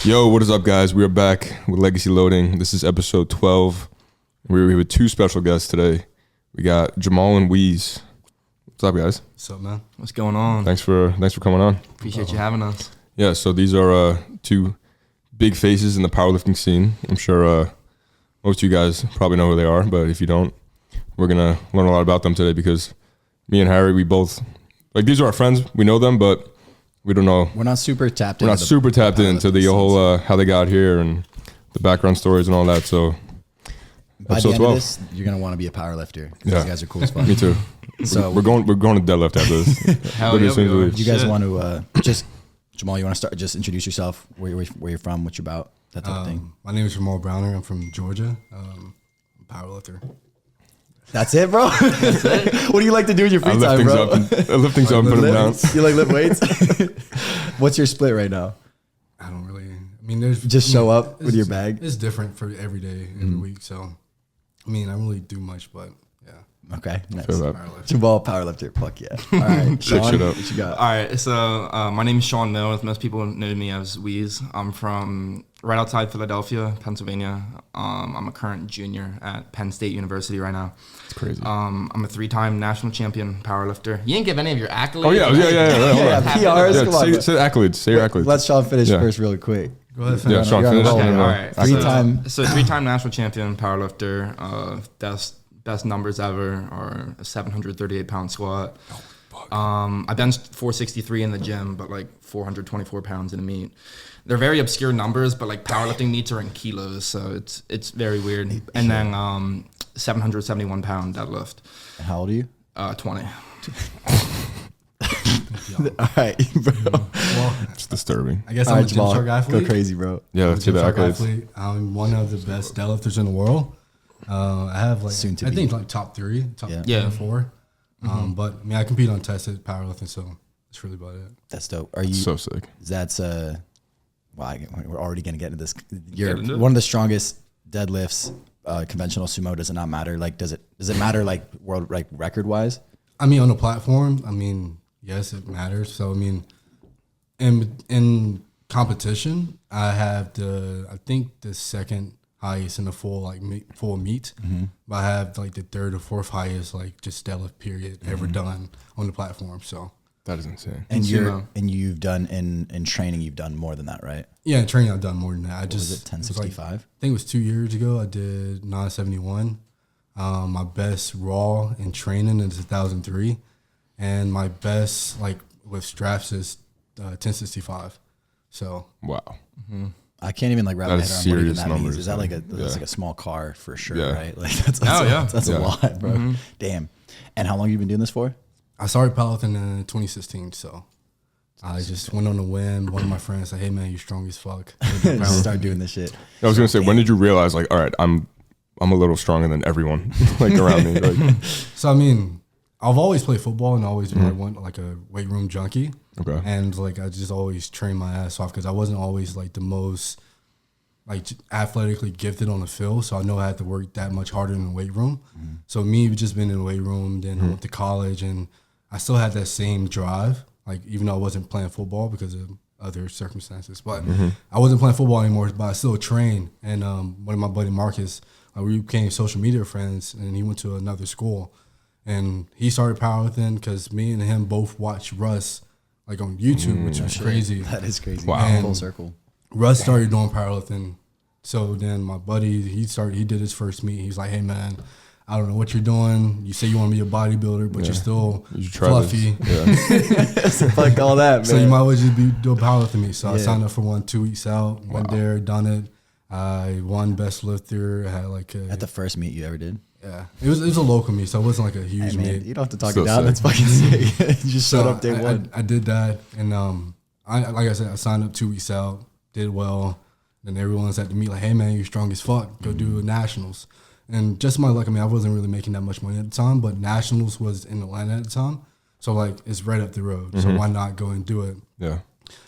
Yo, what is up, guys? We are back with Legacy Loading. This is episode 12. We're here with two special guests today. We got Jamal and Wheeze. What's up, guys? What's up, man? What's going on? Thanks for coming on. Appreciate you having us. Yeah, so these are two big faces in the powerlifting scene. I'm sure most of you guys probably know who they are, but if you don't, we're gonna learn a lot about them today because me and Harry, we both these are our friends. We know them, but we don't know. We're not super tapped into. We're not super tapped into the whole how they got here and the background stories and all that. So by the end of this, you're gonna want to be a power lifter. Yeah. These guys are cool as fuck. Me too. So we're going to deadlift after this. Hell yeah, we are. You guys want to just Jamal? You want to start? Just introduce yourself. Where you're from? What you're about? That type of thing. My name is Jamal Browner. I'm from Georgia. I'm a powerlifter. That's it, bro. That's it. What do you like to do in your free time, bro? Lifting up, put them down. You like lift weights? What's your split right now? I don't really. I mean, there's just show up with your bag. It's different for every day, every week. So, I mean, I don't really do much, but yeah. Okay, nice. Powerlifter. Powerlifter. Fuck yeah. All right, Sean, what you got? All right, so my name is Sean Mills. Most people know me as Wheeze. I'm from right outside Philadelphia, Pennsylvania. I'm a current junior at Penn State University right now. It's crazy. I'm a 3-time national champion powerlifter. You didn't give any of your accolades. Oh yeah. PRs. Come on, say the accolades. Say your accolades. Let Sean finish first, really quick. Go ahead. Yeah, Sean, finish. Okay, all right. Three-time. So 3-time national champion powerlifter. Best numbers ever are a 738-pound squat. I benched 463 in the gym, but like 424 pounds in a meet. They're very obscure numbers, but like powerlifting meets are in kilos, so it's very weird. And then 771-pound deadlift. And how old are you? 20. All right, bro. Well, It's disturbing. I guess I'm a Gymshark athlete. Go crazy, bro. Yeah, let's get the accolades. I'm one of the best deadlifters in the world. I have like Soon to I be. think like top 3, top Yeah. 4. But I mean, I compete on tested powerlifting, so that's really about it. That's dope. Are you So sick. That's well, we're already gonna get into this. You're one of the strongest deadlifts. Conventional sumo, does it not matter? Like, does it matter like world like record wise? I mean, on the platform, I mean, yes, it matters. So I mean, in competition, I have I think the second highest in the full meet, but I have like the third or fourth highest like just deadlift period ever done on the platform. So That is insane. And you've done in training, you've done more than that, right? yeah, in training I've done more than that. What was it, 1065? I think it was 2 years ago. I did 971. My best raw in training is 1003, and my best like with straps is 1065. So Wow. I can't even like wrap my That head is around what serious even that numbers, means. Is that like man. that's like a small car for sure, Yeah. right? Like that's Yeah. a lot, bro. Damn. And how long have you been doing this for? I started powerlifting in 2016. So I just went on a whim. One of my friends said, "Hey man, you're strong as fuck." Just start doing this shit. I was gonna say, when did you realize like, all right, I'm a little stronger than everyone like around me? Like, So I mean, I've always played football and always been like a weight room junkie. okay. And like I just always trained my ass off because I wasn't always like the most like athletically gifted on the field. So I know I had to work that much harder in the weight room. So me just been in the weight room, then I went to college, and I still had that same drive. Like even though I wasn't playing football because of other circumstances, but I wasn't playing football anymore. But I still trained. And one of my buddy Marcus, we became social media friends, and he went to another school, and he started powerlifting because me and him both watched Russ like on YouTube, which was crazy. That is crazy. Wow. Full circle. Russ started doing powerlifting. So then my buddy, he did his first meet. He's like, "Hey man, I don't know what you're doing. You say you want to be a bodybuilder, but you're still You should try fluffy. This. Yeah. Fuck all that, man. So you might as well just do a powerlifting meet." So I Yeah. signed up for one 2 weeks out, went there, done it. I won best lifter. I had like At the first meet you ever did? yeah, it was a local meet, so it wasn't like a huge Hey, man, meet. you don't have to talk Still it down. sick. That's fucking sick. You just showed up day I, one. I did that, and I like I said, I signed up 2 weeks out, did well. Then everyone's at the meet like, "Hey man, you're strong as fuck. Go do nationals." And just my luck, I mean, I wasn't really making that much money at the time, but nationals was in Atlanta at the time, so like it's right up the road. So why not go and do it? Yeah.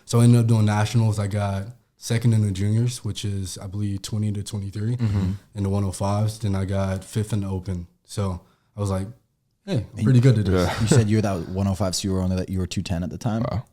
So I ended up doing nationals. I got second in the juniors, which is I believe 20 to 23 in the 105s. Then I got fifth in the open. So I was like, hey, I'm pretty good at this. Yeah. You said you were that 105, so you were 210 at the time. Wow.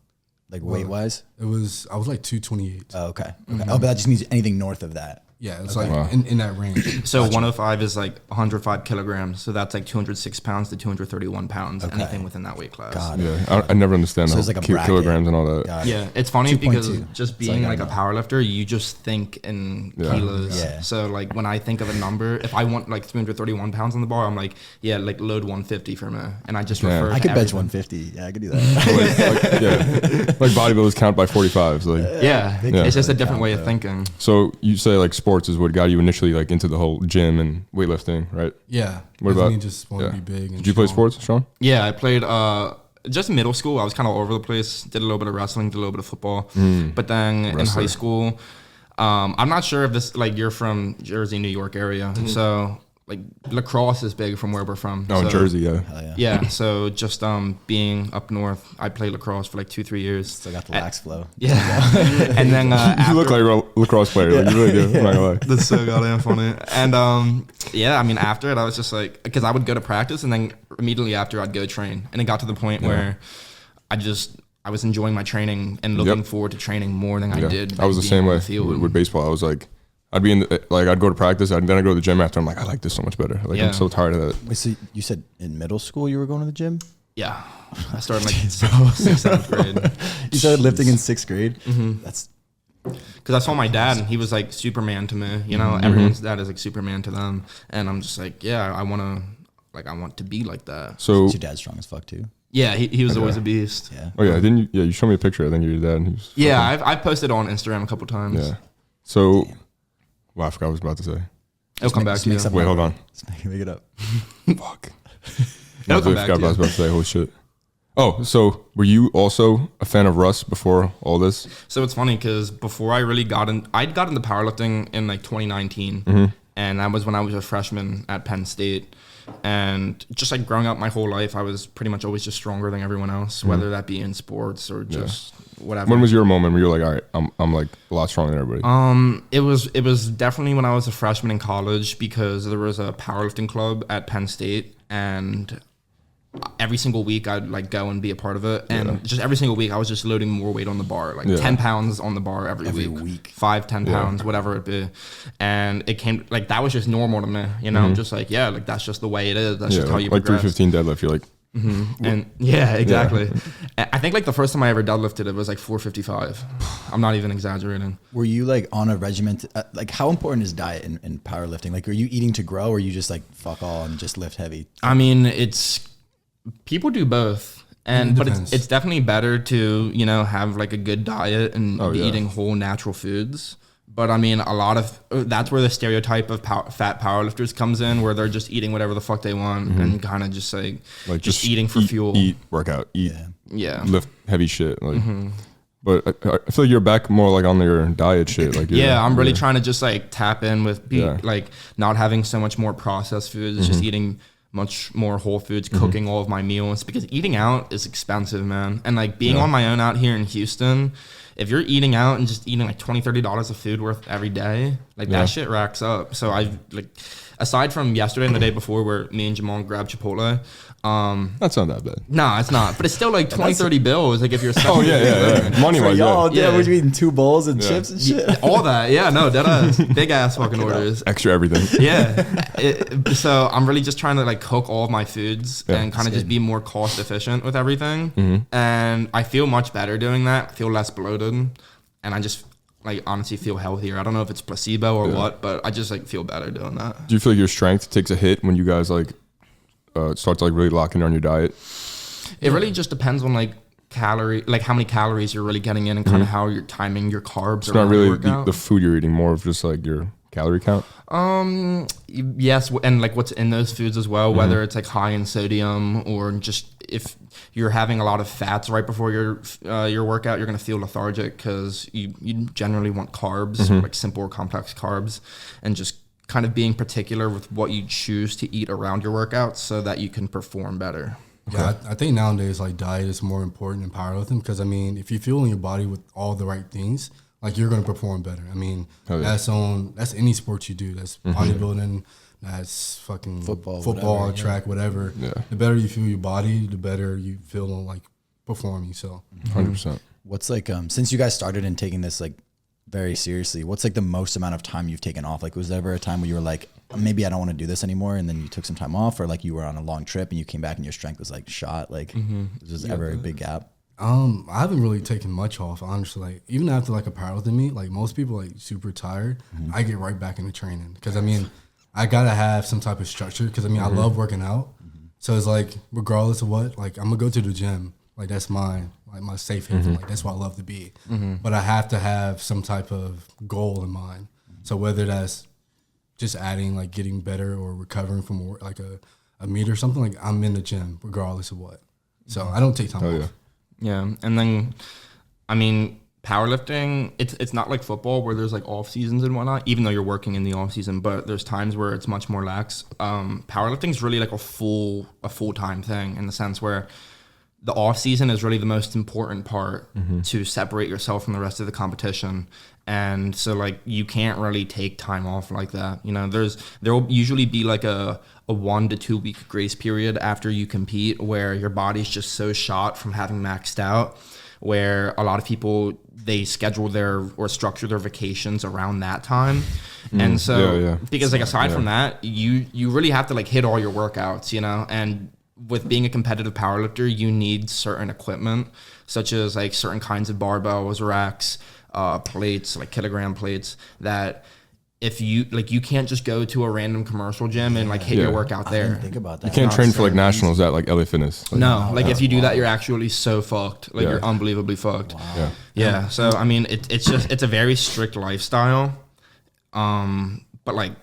like weight wise? I was like 228. Oh, okay. Oh, but that just means anything north of that. Yeah, it's like in that range. So 105 is like 105 kilograms. So that's like 206 pounds to 231 pounds. Okay. Anything within that weight class. God. Yeah. Yeah, I never understand So the it's like a bracket. kilograms and all that. Got it. Yeah, it's funny because 2.2. just It's being like, like I a know. powerlifter, you just think in kilos. Yeah. So like when I think of a number, if I want like 331 pounds on the bar, I'm like, yeah, like load 150 for me, and I just refer. I to could bench everything. 150. Yeah, I could do that. Like bodybuilders count by 45s. Like, Yeah, Yeah. it's just a different Count, way of though. thinking. so you say like sports is what got you initially like into the whole gym and weightlifting, right? Yeah. What about- me just want yeah. to be big. And Did you play strong. sports, Sean? Yeah, I played just middle school. I was kind of all over the place. Did a little bit of wrestling, did a little bit of football. But then in Wrestler. high school, I'm not sure if this like you're from Jersey, New York area. So like lacrosse is big from where we're from. Oh, in So, Jersey, yeah. Hell yeah. Yeah, so just being up north, I played lacrosse for like 2-3 years. Still got the lax flow. Yeah, and then You look like a lacrosse player. Like, you really do. I'm not gonna lie. that's so goddamn funny. And yeah, I mean, after it, I was just like, because I would go to practice, and then immediately after, I'd go train, and it got to the point where I was enjoying my training and looking forward to training more than I Yeah. did. I was the being same on way the field. with baseball. I was like, I'd be in the, like I'd go to practice, and then I'd go to the gym after. I'm like, I like this so much better. Like Yeah. I'm so tired of that. Wait, so you said in middle school you were going to the gym? Yeah, I started like 6th, 7th grade. You started lifting in 6th grade? That's Because I saw my dad, and he was like Superman to me. You know, everyone's dad is like Superman to them, and I'm just like, yeah, I want to be like that. So, your dad's strong as fuck too. Yeah, he was always a beast. Yeah. oh yeah, didn't you? Yeah, you showed me a picture. I think your dad. And he was Yeah, I've posted on Instagram a couple times. yeah. So, well, I forgot what I was about to say. It'll come back Just to you. make something Wait, up. hold on. Just make it up. Fuck. It'll I come forgot back what to I was you. about to say. Holy shit. Oh, so were you also a fan of Russ before all this? So it's funny because before I really I'd got into powerlifting in like 2019, Mm-hmm. and that was when I was a freshman at Penn State. And just like growing up my whole life, I was pretty much always just stronger than everyone else, whether that be in sports or just whatever. When was your moment where you were like, all right, I'm like a lot stronger than everybody? It was definitely when I was a freshman in college, because there was a powerlifting club at Penn State, and every single week I'd like go and be a part of it, and just every single week I was just loading more weight on the bar, like 10 pounds on the bar every week. 5-10 pounds, whatever it be. And it came like that was just normal to me, you know. I'm just like, yeah, like that's just the way it is. That's just how you like progress. 315 deadlift. You're like, And yeah, exactly. I think like the first time I ever deadlifted it was like 455. I'm not even exaggerating. Were you like on a regiment? Like, how important is diet in powerlifting? Like, are you eating to grow, or are you just like fuck all and just lift heavy? I mean, people do both, It but depends. it's definitely better to, you know, have like a good diet and be yeah. eating whole natural foods. But I mean, that's where the stereotype of fat powerlifters comes in, where they're just eating whatever the fuck they want and kind of just like just eating for fuel. Eat, workout, eat, Yeah. lift heavy shit. Like, but I feel like you're back more like on your diet shit. Like, I'm really trying to just like tap in with like not having so much more processed foods, just eating much more whole foods, cooking all of my meals, because eating out is expensive, man. And like being on my own out here in Houston, if you're eating out and just eating like $20-$30 of food worth every day, like that shit racks up. So I've like, aside from yesterday and the day before where me and Jamal grabbed Chipotle, That's not that bad. no, it's not. But it's still like 20-30 bills. Like if you're Oh yeah. Money For wise, y'all, yeah. yeah, we're eating 2 bowls and chips and shit. all that, yeah, no, dead ass, big ass fucking orders. Extra everything. Yeah. So I'm really just trying to like cook all of my foods and kind of just be more cost efficient with everything. And I feel much better doing that. I feel less bloated, and I just like honestly feel healthier. I don't know if it's placebo or what, but I just like feel better doing that. Do you feel like your strength takes a hit when you guys like start to like really lock in on your diet? It really just depends on like how many calories you're really getting in, and kind of how you're timing your carbs. It's not really the food you're eating, more of just like your calorie count. Yes, and like what's in those foods as well, whether it's like high in sodium or just if you're having a lot of fats right before your workout, you're gonna feel lethargic because you generally want carbs, like simple or complex carbs, and just kind of being particular with what you choose to eat around your workouts so that you can perform better. Yeah, I think nowadays like diet is more important in powerlifting, because I mean, if you're fueling your body with all the right things, like you're gonna perform better. I mean, that's any sport you do. That's bodybuilding, that's fucking Football, whatever, track. track, whatever. Yeah. The better you fuel your body, the better you feel on like performing. So 100%. What's like, since you guys started and taking this like very seriously, what's like the most amount of time you've taken off? Like, was there ever a time where you were like, maybe I don't want to do this anymore, and then you took some time off, or like you were on a long trip and you came back and your strength was like shot? Like, was there ever a big gap? I haven't really taken much off, honestly. Like, even after like a powerlifting meet, like most people like super tired, I get right back into training because I mean, I gotta have some type of structure because I mean, I love working out, so it's like regardless of what, like I'm gonna go to the gym, like that's my safe haven, like that's what I love to be, but I have to have some type of goal in mind. So whether that's just adding like getting better or recovering from like a meet or something, like I'm in the gym regardless of what. So I don't take time off. Yeah, and then, I mean, powerlifting, it's not like football where there's like off seasons and whatnot, even though you're working in the off season, but there's times where it's much more lax. Powerlifting is really like a full-time thing in the sense where the off season is really the most important part to separate yourself from the rest of the competition. And so like you can't really take time off like that. You know, there will usually be like a 1 to 2 week grace period after you compete where your body's just so shot from having maxed out, where a lot of people, they schedule or structure their vacations around that time. And so because like aside from that, you really have to like hit all your workouts, you know, and with being a competitive powerlifter, you need certain equipment such as like certain kinds of barbells, racks, plates, like kilogram plates, that if you like, you can't just go to a random commercial gym and like hit your workout there. I didn't think about that. You can't train for like nationals at like LA Fitness. Like, no, like if you do that, you're actually so fucked. Like you're unbelievably fucked. Wow. Yeah. So I mean, it's a very strict lifestyle. But like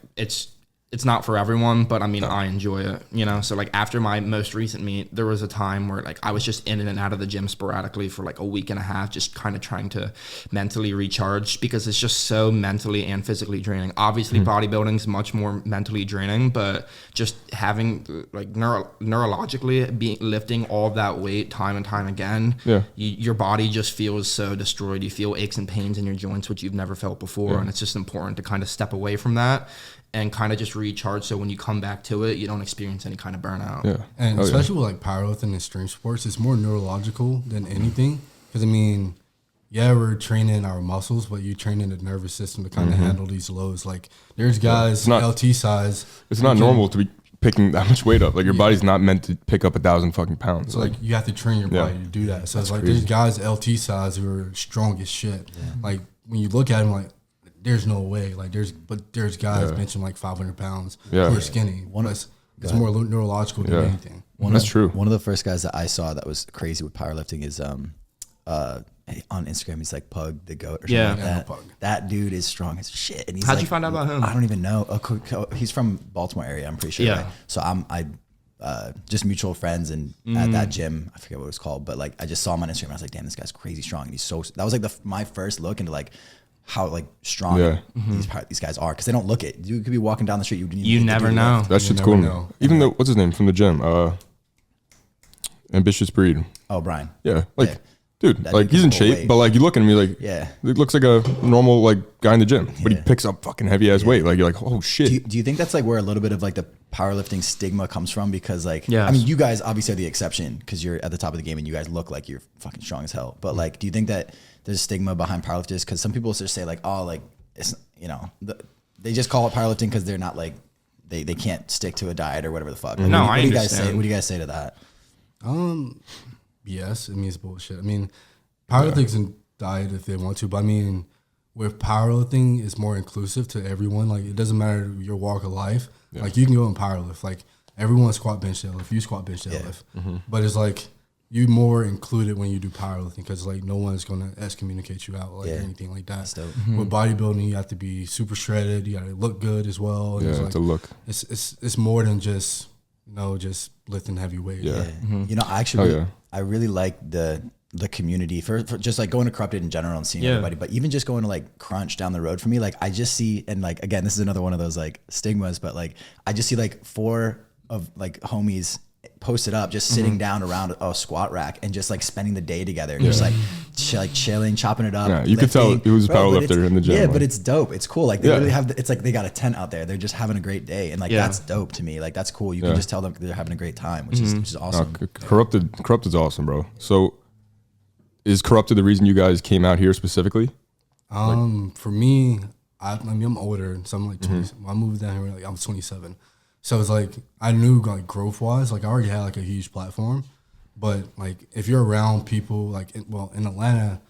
it's not for everyone, but I mean, I enjoy it, you know? So like after my most recent meet, there was a time where like I was just in and out of the gym sporadically for like a week and a half, just kind of trying to mentally recharge because it's just so mentally and physically draining. Obviously bodybuilding is much more mentally draining, but just having like neurologically lifting all of that weight time and time again, your body just feels so destroyed. You feel aches and pains in your joints, which you've never felt before. And it's just important to kind of step away from that and kind of just recharge, so when you come back to it, you don't experience any kind of burnout. And especially with like powerlifting and extreme sports, it's more neurological than anything. Because I mean, we're training our muscles, but you're training the nervous system to kind of handle these loads. Like there's guys LT size. It's not normal to be picking that much weight up. Like your body's not meant to pick up 1,000 fucking pounds. So like you have to train your body to do that. So it's like there's guys LT size who are strong as shit. Like when you look at them, like there's no way. Like there's guys benching like 500 pounds who are skinny. It's more neurological than anything. That's true. One of the first guys that I saw that was crazy with powerlifting is on Instagram. He's like Pug the Goat or something like that. Pug. That dude is strong as shit. And he's How'd like, you find out about him? I don't even know. He's from Baltimore area, I'm pretty sure. Yeah. Right? So I just mutual friends, and at that gym, I forget what it was called, but like I just saw him on Instagram. And I was like, damn, this guy's crazy strong. And he's so. That was like my first look into like how like strong these guys are, because they don't look it. You could be walking down the street, you never know. That shit's cool. Even though, what's his name from the gym? Ambitious Breed. Oh, Brian. Yeah, like dude, that like he's in shape, but like you look at him, you're like, it looks like a normal like guy in the gym, but he picks up fucking heavy ass weight. Like you're like, oh shit. Do you think that's like where a little bit of like the powerlifting stigma comes from? Because like, I mean, you guys obviously are the exception because you're at the top of the game and you guys look like you're fucking strong as hell. But like, do you think that there's a stigma behind powerlifters? Because some people just say like, oh, like it's, you know, they just call it powerlifting because they're not like they can't stick to a diet or whatever the fuck. Like, no, what do you guys say? What do you guys say to that? Yes, I mean it's bullshit. I mean, powerlifting can diet if they want to, but I mean, with powerlifting, it's more inclusive to everyone. Like it doesn't matter your walk of life. Like you can go and powerlift. Like everyone squat, bench, deadlift. You squat, bench, deadlift. But it's like you more included when you do powerlifting because like no one's gonna excommunicate you out like anything like that. With bodybuilding, you have to be super shredded. You gotta look good as well. And it's a look. It's more than just just lifting heavy weight. You know, actually, I really like the community for just like going to Corrupted in general and seeing everybody, but even just going to like Crunch down the road for me, like I just see, and like again, this is another one of those like stigmas, but like I just see like 4 of like homies posted up just sitting down around a squat rack and just like spending the day together, just like chilling, chopping it up. Yeah, you could tell he was a powerlifter in the gym. Yeah, but it's dope. It's cool. Like they really have. It's like they got a tent out there. They're just having a great day, and like that's dope to me. Like that's cool. You can just tell them they're having a great time, which is awesome. Corrupted's awesome, bro. So is Corrupted the reason you guys came out here specifically? For me, I mean, I'm older, so I'm like 20. I moved down here like I was 27. So it's like I knew like growth wise, like I already had like a huge platform, but like if you're around people like in Atlanta,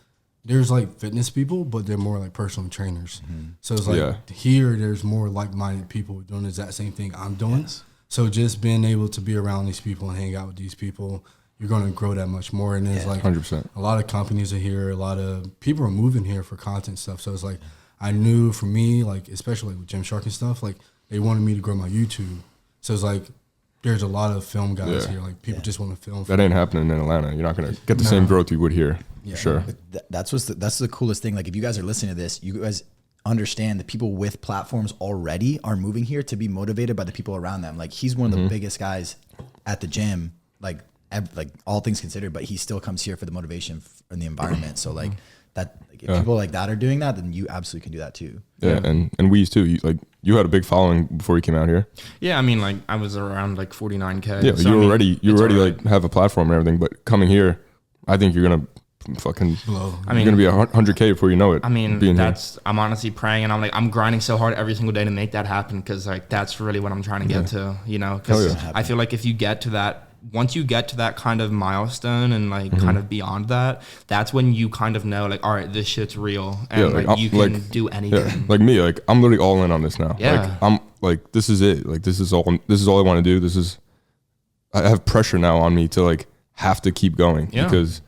there's like fitness people, but they're more like personal trainers. So it's like here, there's more like-minded people doing the exact same thing I'm doing. Yes. So just being able to be around these people and hang out with these people, you're going to grow that much more. And it's like 100%. A lot of companies are here. A lot of people are moving here for content stuff. So it's like I knew for me, like especially with Gymshark and stuff, like they wanted me to grow my YouTube. So it's like there's a lot of film guys here. Like people just want to film. That ain't happening in Atlanta. You're not going to get the same growth you would here. Yeah, for sure. That's the coolest thing. Like if you guys are listening to this, you guys understand that people with platforms already are moving here to be motivated by the people around them. Like he's one of the biggest guys at the gym, like all things considered, but he still comes here for the motivation and the environment. So like that, like, if people like that are doing that, then you absolutely can do that too. Yeah, and Wheeze too. You had a big following before you came out here. Yeah, I mean, like I was around like 49K. Yeah, so, you already like have a platform and everything, but coming here, I think you're gonna fucking blow. I mean, you're gonna be 100K before you know it. I mean, I'm honestly praying, and I'm grinding so hard every single day to make that happen, because like that's really what I'm trying to get to, you know. Because I feel like if you get to that, once you get to that kind of milestone and like kind of beyond that, that's when you kind of know like, all right, this shit's real, and like you can do anything. Yeah. Like me, like I'm literally all in on this now. Yeah. Like I'm like, this is it. Like this is all I want to do. I have pressure now on me to like have to keep going because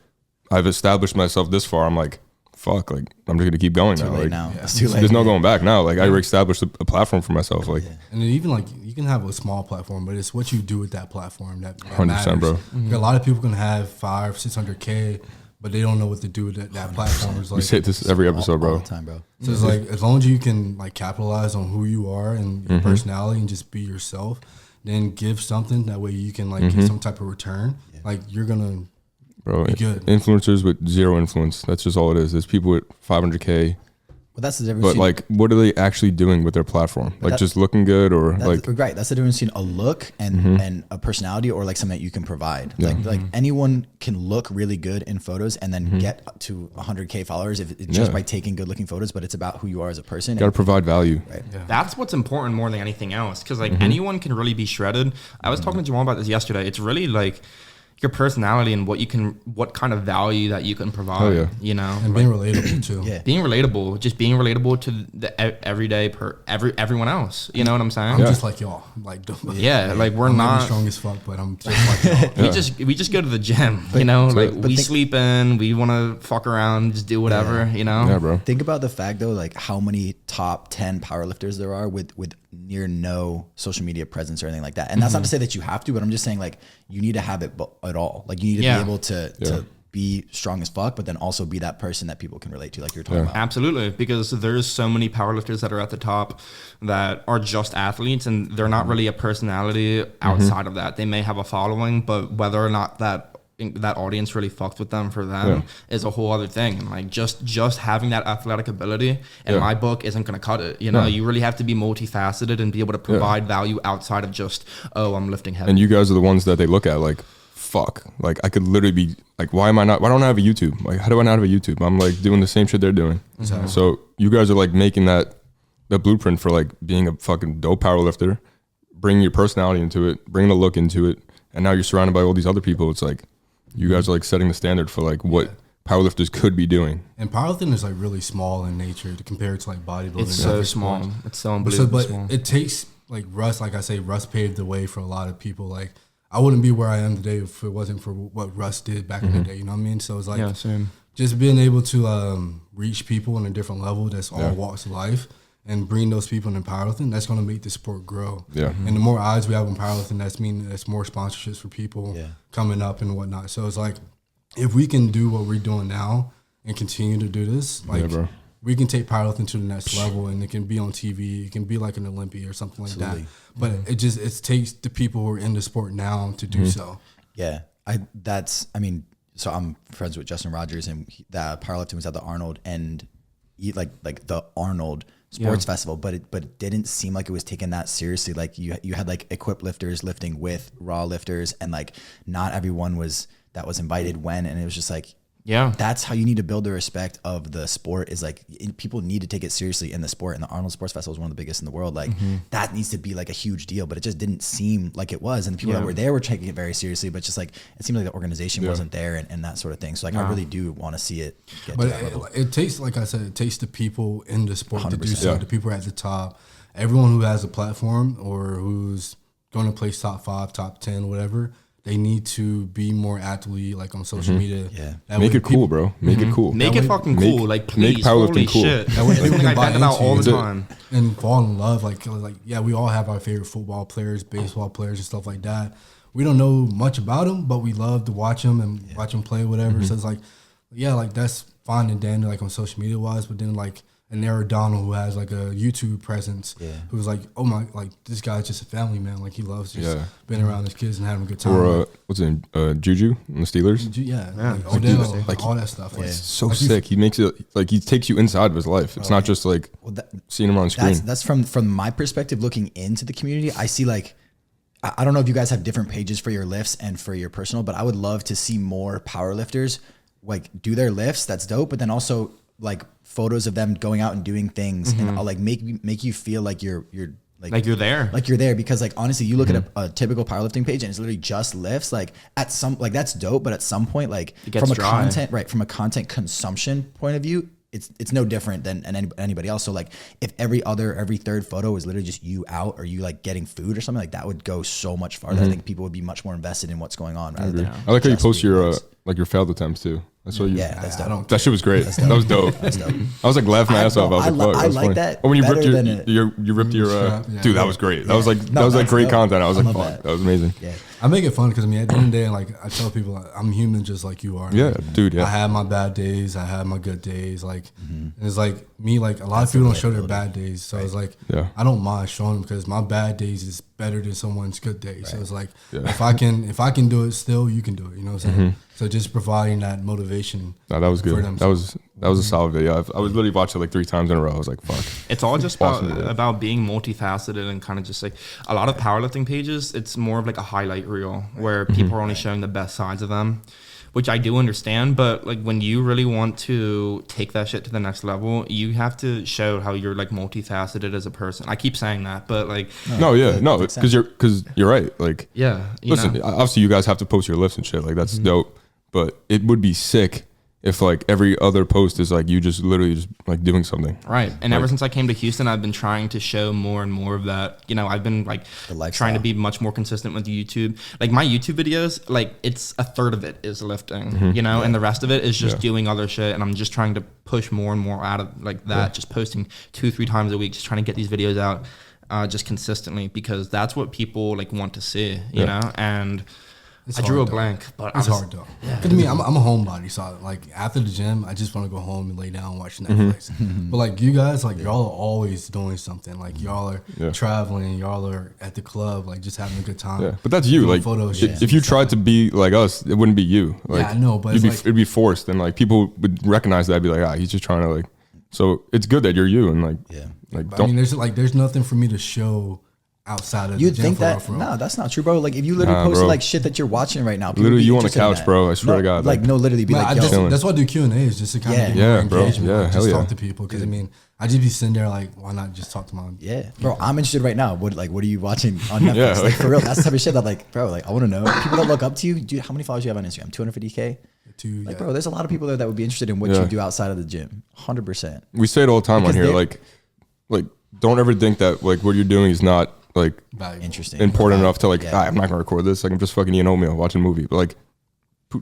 I've established myself this far. I'm like, fuck, like I'm just gonna keep going now. Like it's too late. There's no going back now. Like I established a platform for myself. Like, and then even like you can have a small platform, but it's what you do with that platform that 100%, matters. bro. Like, a lot of people can have 500-600K, but they don't know what to do with that platform. Is like, we say this every episode, bro. All the time, bro. So it's like as long as you can like capitalize on who you are and your personality and just be yourself, then give something that way you can like get some type of return. Like you're gonna. Bro, influencers with zero influence. That's just all it is. There's people with 500K. Well, that's the difference. But like, what are they actually doing with their platform? Like just looking good or like. Right. That's the difference between a look and a personality, or like something that you can provide. Yeah. Like anyone can look really good in photos and then get up to 100K followers just by taking good looking photos. But it's about who you are as a person. Got to provide value. Right. Yeah. That's what's important more than anything else. Because like anyone can really be shredded. I was talking to Jamal about this yesterday. It's really like your personality and what kind of value that you can provide, you know, and being relatable too. Being relatable to the everyday everyone else. You know what I'm saying? I'm just like y'all, like like we're not strong as fuck, but I'm just like y'all. we just go to the gym, you know, like we sleep in, we want to fuck around, just do whatever, you know. Yeah, bro. Think about the fact though, like how many top 10 powerlifters there are with near no social media presence or anything like that. And that's not to say that you have to, but I'm just saying like you need to have it at all. Like you need to be able to be strong as fuck, but then also be that person that people can relate to, like you're talking about. Absolutely, because there's so many powerlifters that are at the top that are just athletes, and they're not really a personality outside of that. They may have a following, but whether or not that audience really fucked with them for them is a whole other thing. And like just having that athletic ability in my book isn't going to cut it. You know, you really have to be multifaceted and be able to provide value outside of just, I'm lifting heavy. And you guys are the ones that they look at like, fuck, like I could literally be like, why don't I have a YouTube? Like, how do I not have a YouTube? I'm like doing the same shit they're doing. Exactly. So you guys are like making the blueprint for like being a fucking dope powerlifter, bringing your personality into it, bringing the look into it. And now you're surrounded by all these other people. It's like, you guys are like setting the standard for like what powerlifters could be doing. And powerlifting is like really small in nature to compare it to like bodybuilding. It's so small. It's so unbelievably small. It takes like Russ, like I say, Russ paved the way for a lot of people. Like I wouldn't be where I am today if it wasn't for what Russ did back in the day. You know what I mean? So it's like just being able to reach people on a different level that's all walks of life and bring those people into powerlifting, that's going to make the sport grow. Yeah. And the more eyes we have on powerlifting, that's more sponsorships for people coming up and whatnot. So it's like, if we can do what we're doing now and continue to do this, like we can take powerlifting to the next level, and it can be on TV. It can be like an Olympia or something like that. But it takes the people who are in the sport now to do so. Yeah. So I'm friends with Justin Rogers, and that powerlifting was at the Arnold, and like the Arnold Sports Festival, but it didn't seem like it was taken that seriously. Like you had like equipped lifters lifting with raw lifters, and like not everyone that was invited went, and it was just like Yeah. That's how you need to build the respect of the sport, is like people need to take it seriously in the sport. And the Arnold Sports Festival is one of the biggest in the world. Like that needs to be like a huge deal, but it just didn't seem like it was. And the people that were there were taking it very seriously, but just like, it seemed like the organization wasn't there and that sort of thing. So like, I really do want to see it get to that level. It takes, like I said, it takes the people in the sport to do 100%. so. The people at the top, everyone who has a platform or who's going to place top 5, top 10, whatever, they need to be more actively like on social media. Yeah. That Make way it cool, bro. Make it cool. Make it fucking cool. Like, please. make powerlifting Holy cool. shit. That way It's something I buy vent about into all the it. time. And fall in love. Like, yeah, we all have our favorite football players, baseball players, and stuff like that. We don't know much about them, but we love to watch them and watch them play, whatever. So it's like, yeah, like that's fine and dandy, like on social media wise. But then like an Aaron Donald who has like a YouTube presence, who's like, oh my, like this guy's just a family man. Like he loves just being around his kids and having a good time. Or what's his name? Juju in the Steelers. Like Odell, like all that stuff. Like, It's so sick. He makes it like he takes you inside of his life. It's not just like seeing him on screen. That's from my perspective looking into the community. I see like, I don't know if you guys have different pages for your lifts and for your personal, but I would love to see more powerlifters like do their lifts. That's dope. But then also like photos of them going out and doing things and I'll like make you feel like you're Like you're there. Like you're there, because like honestly, you look at a typical powerlifting page and it's literally just lifts. Like at some, like that's dope, but at some point, like from a content consumption point of view, it's no different than anybody else. So like if every third photo is literally just you out or you like getting food or something, like that would go so much farther. I think people would be much more invested in what's going on rather than. I like how you post your like your failed attempts too. That's what you. Yeah, that's dope. That shit was great. That was dope. That's dope. I was like laughing my ass off. I was like, fuck, I like that. Oh, when you better ripped than you ripped your dude, that was great. That was like great dope. content. I was I like, love fuck, that. that was amazing. Yeah. I make it fun because I mean at the end of the day, like I tell people, like, I'm human just like you are. Yeah, like, dude. Yeah. I have my bad days. I have my good days. Like, and it's like me. Like a lot of people don't show their bad days, so it's like I don't mind showing them because my bad days is better than someone's good days. So it's like if I can do it, still you can do it. You know what I'm saying? So just providing that motivation. No, that was good. That was a solid video. I was literally watching it like 3 times in a row. I was like, fuck. It's all just about being multifaceted and kind of just like a lot of powerlifting pages. It's more of like a highlight reel where people are only showing the best sides of them, which I do understand. But like when you really want to take that shit to the next level, you have to show how you're like multifaceted as a person. I keep saying that, but like because you're right. Like listen, obviously you guys have to post your lifts and shit. Like that's dope. But it would be sick if like every other post is like you just literally just like doing something. Right. And ever since I came to Houston, I've been trying to show more and more of that. You know, I've been like trying to be much more consistent with YouTube. Like my YouTube videos, like it's a third of it is lifting, you know, and the rest of it is just doing other shit. And I'm just trying to push more and more out of like that, just posting 2-3 times a week, just trying to get these videos out just consistently because that's what people like want to see, you know? And I drew a blank, but it's hard though. Because to me, I'm a homebody, so like after the gym, I just want to go home and lay down and watch Netflix. But like you guys, like y'all are always doing something. Like y'all are traveling, y'all are at the club, like just having a good time. Yeah, but that's you. Like if you tried to be like us, it wouldn't be you. Like, I know, but it'd be forced, and like people would recognize that. I'd be like, he's just trying to like. So it's good that you're you, and like, I mean, there's nothing for me to show outside of you'd the gym think that no, that's not true, bro. Like if you literally posted like shit that you're watching right now, literally you on the couch, bro. I swear to God, like no, literally be like, yo, that's why I do Q&As just to kind of get more engagement, bro. just talk to people. Because I mean, I just be sitting there like, why not just talk to my bro? I'm interested right now. What are you watching on Netflix? Like for real, that's the type of shit that like, bro, like I want to know. People that look up to you, dude. How many followers do you have on Instagram? 250K. Like, bro, there's a lot of people there that would be interested in what you do outside of the gym. 100%. We say it all the time on here, like don't ever think that like what you're doing is not like interesting, important enough to like I'm not gonna record this. Like I'm just fucking eating oatmeal, watching a movie. But like,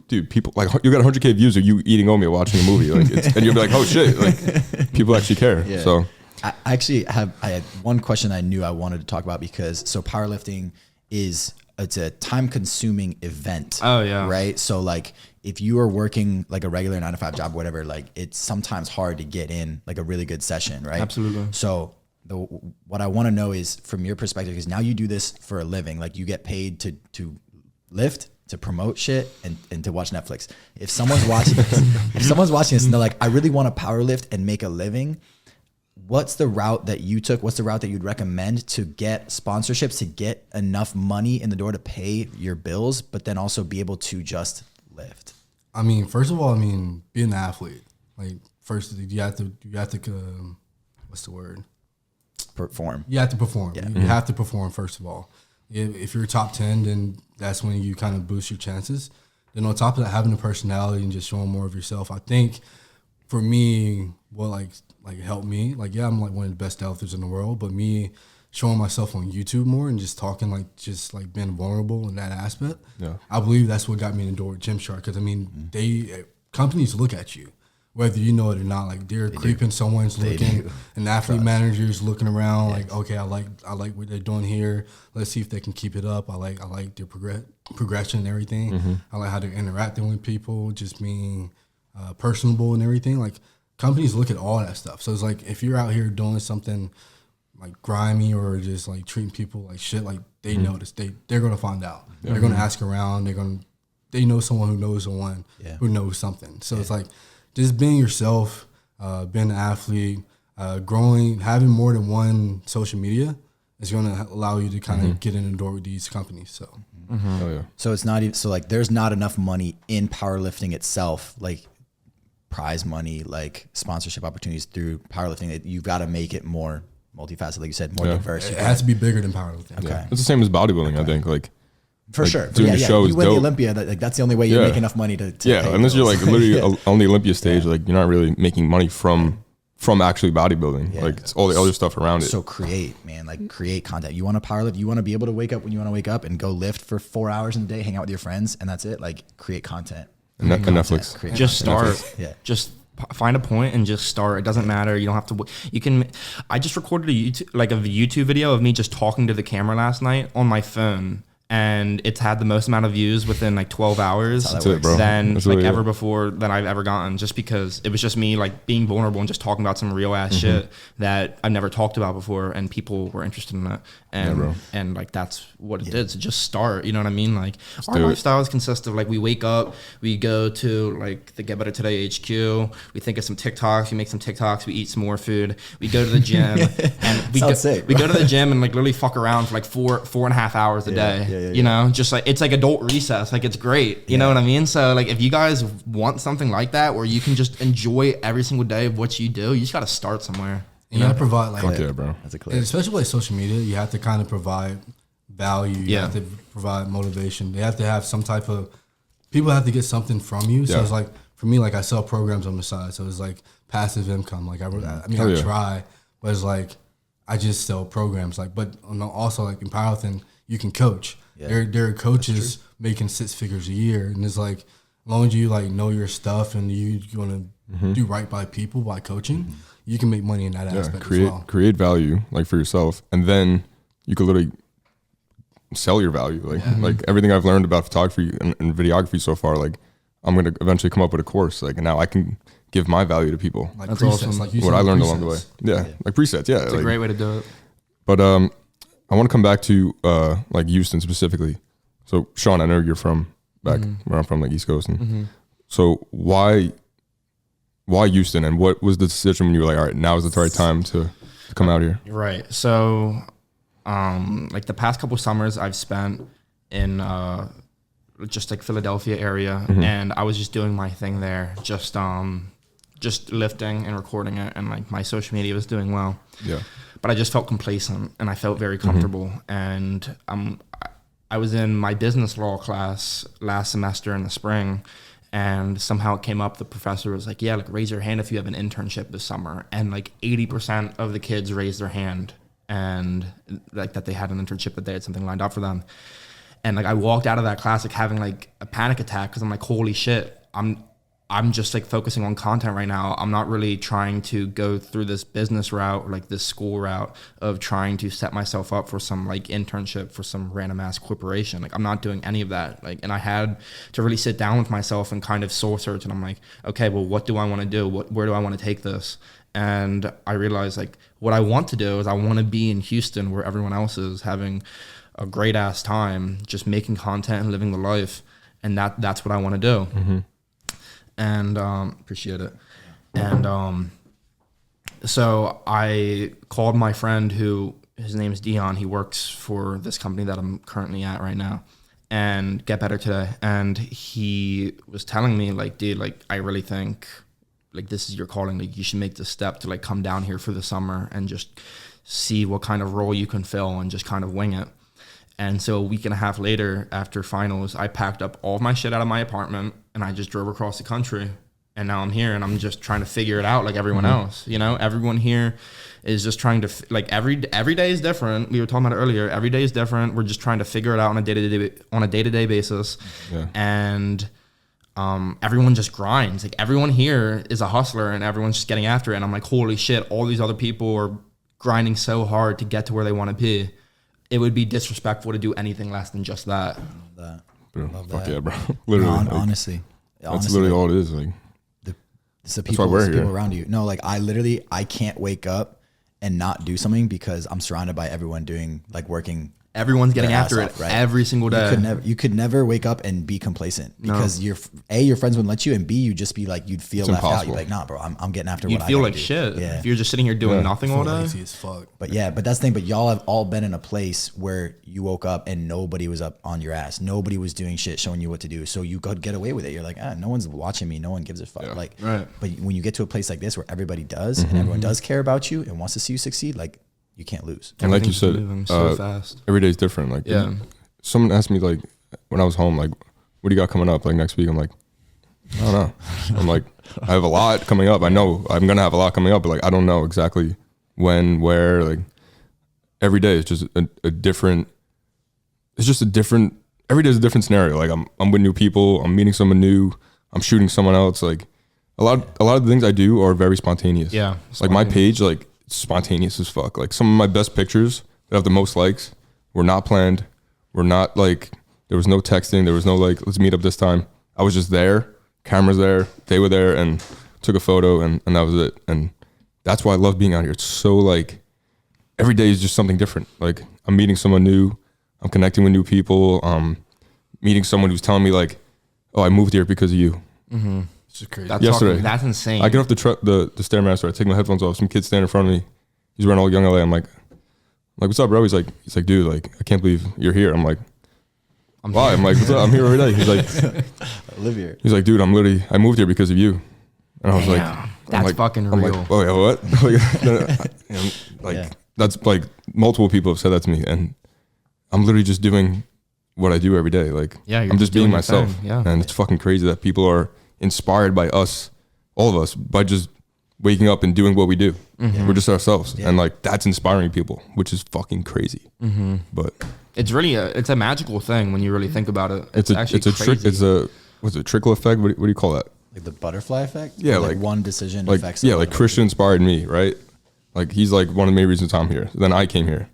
dude, people like you got 100K views of you eating oatmeal, watching a movie, like, and you'll be like, oh shit, like people actually care. Yeah. So I had one question I knew I wanted to talk about because powerlifting it's a time consuming event. Oh yeah. Right. So like if you are working like a regular 9-to-5 job, whatever, like it's sometimes hard to get in like a really good session. Right. Absolutely. So what I want to know is from your perspective, because now you do this for a living, like you get paid to lift, to promote shit and to watch Netflix. If someone's watching this and they're like, I really want to power lift and make a living, what's the route that you took? What's the route that you'd recommend to get sponsorships, to get enough money in the door to pay your bills, but then also be able to just lift? I mean, first of all, I mean, being an athlete, like first you have to what's the word? Perform. You have to perform. Yeah. You have to perform first of all. If you're top 10, then that's when you kind of boost your chances. Then on top of that, having a personality and just showing more of yourself. I think for me, what like helped me, like yeah, I'm like one of the best deadlifters in the world, but me showing myself on YouTube more and just talking just being vulnerable in that aspect. Yeah. I believe that's what got me in the door with Gymshark, because I mean, companies look at you, whether you know it or not. Like they're creeping, someone's looking, an athlete manager's looking around, like okay, I like what they're doing here. Let's see if they can keep it up. I like their progression and everything. I like how they're interacting with people, just being personable and everything. Like companies look at all that stuff. So it's like if you're out here doing something like grimy or just like treating people like shit, like they notice, they're gonna find out. Yeah. They're gonna ask around. They know someone who knows someone who knows something. So it's like just being yourself, being an athlete, growing, having more than one social media is gonna allow you to kind of get in the door with these companies. So. Oh yeah. So it's not even so like there's not enough money in powerlifting itself, like prize money, like sponsorship opportunities through powerlifting. That you've got to make it more multifaceted, like you said, more diverse. It has to be bigger than powerlifting. Okay. Yeah. It's the same as bodybuilding, I think. Like for sure. Doing the show you is win dope. the Olympia, that's the only way you make enough money to yeah, pay unless you're bills. like literally on the Olympia stage, like you're not really making money from actually bodybuilding. Yeah. Like it's all the other stuff around it. So create, man, like create content. You want to powerlift, you want to be able to wake up when you want to wake up and go lift for 4 hours in a day, hang out with your friends, and that's it. Like create content. Netflix. Create Just content. start. Yeah. Just find a point and just start. It doesn't matter. You don't have to. You can. I just recorded a YouTube video of me just talking to the camera last night on my phone, and it's had the most amount of views within like 12 hours That's it, bro. than That's like really ever it. before that I've ever gotten. Just because it was just me like being vulnerable and just talking about some real ass shit that I've never talked about before, and people were interested in it. And like that's what it did. So just start. You know what I mean? Like our lifestyles consist of like we wake up, we go to like the Get Better Today HQ, we think of some TikToks, we make some TikToks, we eat some more food, we go to the gym, and we go to the gym and like literally fuck around for like 4.5 hours a day. You know, just like it's like adult recess. Like it's great. You know what I mean? So like if you guys want something like that where you can just enjoy every single day of what you do, you just got to start somewhere. And you have to provide like, Yeah, bro. That's a and clip. especially like social media, you have to kind of provide value. You have to provide motivation. They have to have some type of, people have to get something from you. So Yeah. it's like, for me, like I sell programs on the side. So it's like passive income. Like I try, but it's like, I just sell programs. Like, but also like in powerlifting, you can coach. Yeah. There are coaches making 6 figures a year. And it's like, as long as you like know your stuff and you're going to do right by people by coaching, you can make money in that aspect as well. Create value like for yourself, and then you could literally sell your value. Like everything I've learned about photography and videography so far, like I'm gonna eventually come up with a course. Like and now I can give my value to people. Like That's presets, awesome. like you What said, I learned along the way. presets. Yeah, like presets. Yeah, It's a great way to do it. But I want to come back to like Houston specifically. So Sean, I know you're from back where I'm from, like East Coast. And so why Houston, and what was the decision when you were like, all right, now is the right time to come out here? Right. So, like the past couple summers I've spent in just like Philadelphia area, and I was just doing my thing there, just lifting and recording it, and like my social media was doing well. Yeah. But I just felt complacent and I felt very comfortable. And I was in my business law class last semester in the spring, and somehow it came up. The professor was like, yeah, like raise your hand if you have an internship this summer. And like 80% of the kids raised their hand, and like that they had an internship, that they had something lined up for them. And like I walked out of that class like having like a panic attack, because I'm like, holy shit, I'm just like focusing on content right now. I'm not really trying to go through this business route or like this school route of trying to set myself up for some like internship for some random ass corporation. Like I'm not doing any of that. Like, and I had to really sit down with myself and kind of soul search. And I'm like, okay, well, what do I want to do? Where do I want to take this? And I realized like what I want to do is I want to be in Houston where everyone else is, having a great ass time, just making content and living the life. And that's what I want to do. And appreciate it. And so I called my friend, who his name is Dion. He works for this company that I'm currently at right now. and get better today. And he was telling me like, dude, like I really think like this is your calling. Like you should make the step to like come down here for the summer and just see what kind of role you can fill and just kind of wing it. And so a week and a half later, after finals, I packed up all of my shit out of my apartment and I just drove across the country. And now I'm here and I'm just trying to figure it out like everyone else. You know, everyone here is just trying to like every day is different. We were talking about it earlier. Every day is different. We're just trying to figure it out on a day-to-day basis. Yeah. And everyone just grinds. Like everyone here is a hustler and everyone's just getting after it. And I'm like, holy shit, all these other people are grinding so hard to get to where they want to be. It would be disrespectful to do anything less than just that. I love that. Bro, love fuck that. yeah, bro. Literally. No, honestly. That's literally all it is. Like, it's the people around you. No, like I can't wake up and not do something because I'm surrounded by everyone doing like working. Everyone's getting after it every single day. You could never wake up and be complacent because your friends wouldn't let you, and B, you'd just be like, you'd feel left out. You'd be like, nah, bro, I'm getting after what I do. You'd feel like shit if you're just sitting here doing nothing all day. Lazy as fuck. But that's the thing. But y'all have all been in a place where you woke up and nobody was up on your ass. Nobody was doing shit, showing you what to do. So you could get away with it. You're like, no one's watching me. No one gives a fuck. Yeah. Like, right. But when you get to a place like this where everybody does and everyone does care about you and wants to see you succeed, like, you can't lose. And like you said, so fast. Every day is different. Like, someone asked me like when I was home, like, what do you got coming up like next week? I'm like, I don't know. I'm like, I have a lot coming up. I know I'm gonna have a lot coming up, but like, I don't know exactly when, where. Like, every day is just a different. It's just a different. Every day is a different scenario. Like, I'm with new people. I'm meeting someone new. I'm shooting someone else. Like, a lot of the things I do are very spontaneous. Yeah. Like my page, like, spontaneous as fuck. Like some of my best pictures that have the most likes were not planned. Were not like, there was no texting. There was no like, let's meet up this time. I was just there, cameras there, they were there, and took a photo, and that was it. And that's why I love being out here. It's so like, every day is just something different. Like I'm meeting someone new. I'm connecting with new people. Meeting someone who's telling me like, oh, I moved here because of you. Mm-hmm. It's just crazy. Yesterday. That's insane. I get off the Stairmaster. I take my headphones off. Some kid standing in front of me. He's wearing all Young LA. I'm like, what's up, bro? He's like, dude, like, I can't believe you're here. I'm like, why? I'm like, what's up? I'm here every day. He's like, I live here. He's like, dude, I moved here because of you. And I was that's fucking real. I'm like, oh yeah, what? That's like multiple people have said that to me, and I'm literally just doing what I do every day. Like, I'm just being myself. And it's fucking crazy that people are inspired by us, all of us, by just waking up and doing what we do. Mm-hmm. We're just ourselves. And like, that's inspiring people, which is fucking crazy. Mm-hmm. But it's really it's a magical thing when you really think about it. It's a trick. It's what's it, trickle effect? What do you call that? Like the butterfly effect? Yeah. Like one decision like, affects. Yeah. Like Christian inspired me, right? Like he's like one of the main reasons I'm here. Then I came here,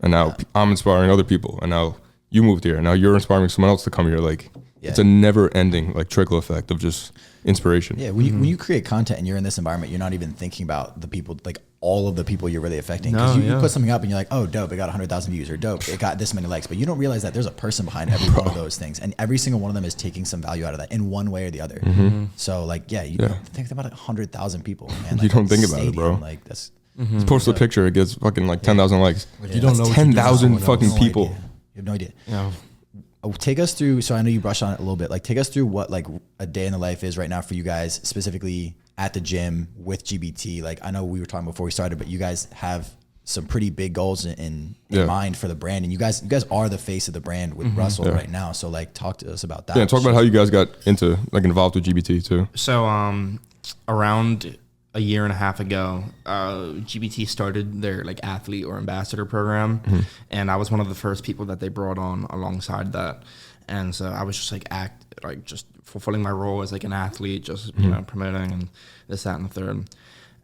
and now I'm inspiring other people, and now you moved here, and now you're inspiring someone else to come here. Like, it's a never-ending like trickle effect of just inspiration. Yeah, when you create content and you're in this environment, you're not even thinking about the people, like all of the people you're really affecting. Because you put something up and you're like, oh, dope, it got 100,000 views, or dope, it got this many likes. But you don't realize that there's a person behind every one of those things, and every single one of them is taking some value out of that in one way or the other. Mm-hmm. So like, think about 100,000 people. Man. Like, you don't think about it, bro. Like that's. Mm-hmm. Just post a picture, it gets fucking like 10,000 likes. You don't know 10,000 fucking people. You have no idea. Yeah. Take us through. So I know you brushed on it a little bit. Like, take us through what like a day in the life is right now for you guys, specifically at the gym with GBT. Like, I know we were talking before we started, but you guys have some pretty big goals in mind for the brand, and you guys are the face of the brand with Russell right now. So like, talk to us about that. Yeah, talk about how you guys got into like involved with GBT too. So around a year and a half ago, GBT started their like athlete or ambassador program, and I was one of the first people that they brought on alongside that. And so I was just like just fulfilling my role as like an athlete, just you know, promoting and this, that, and the third.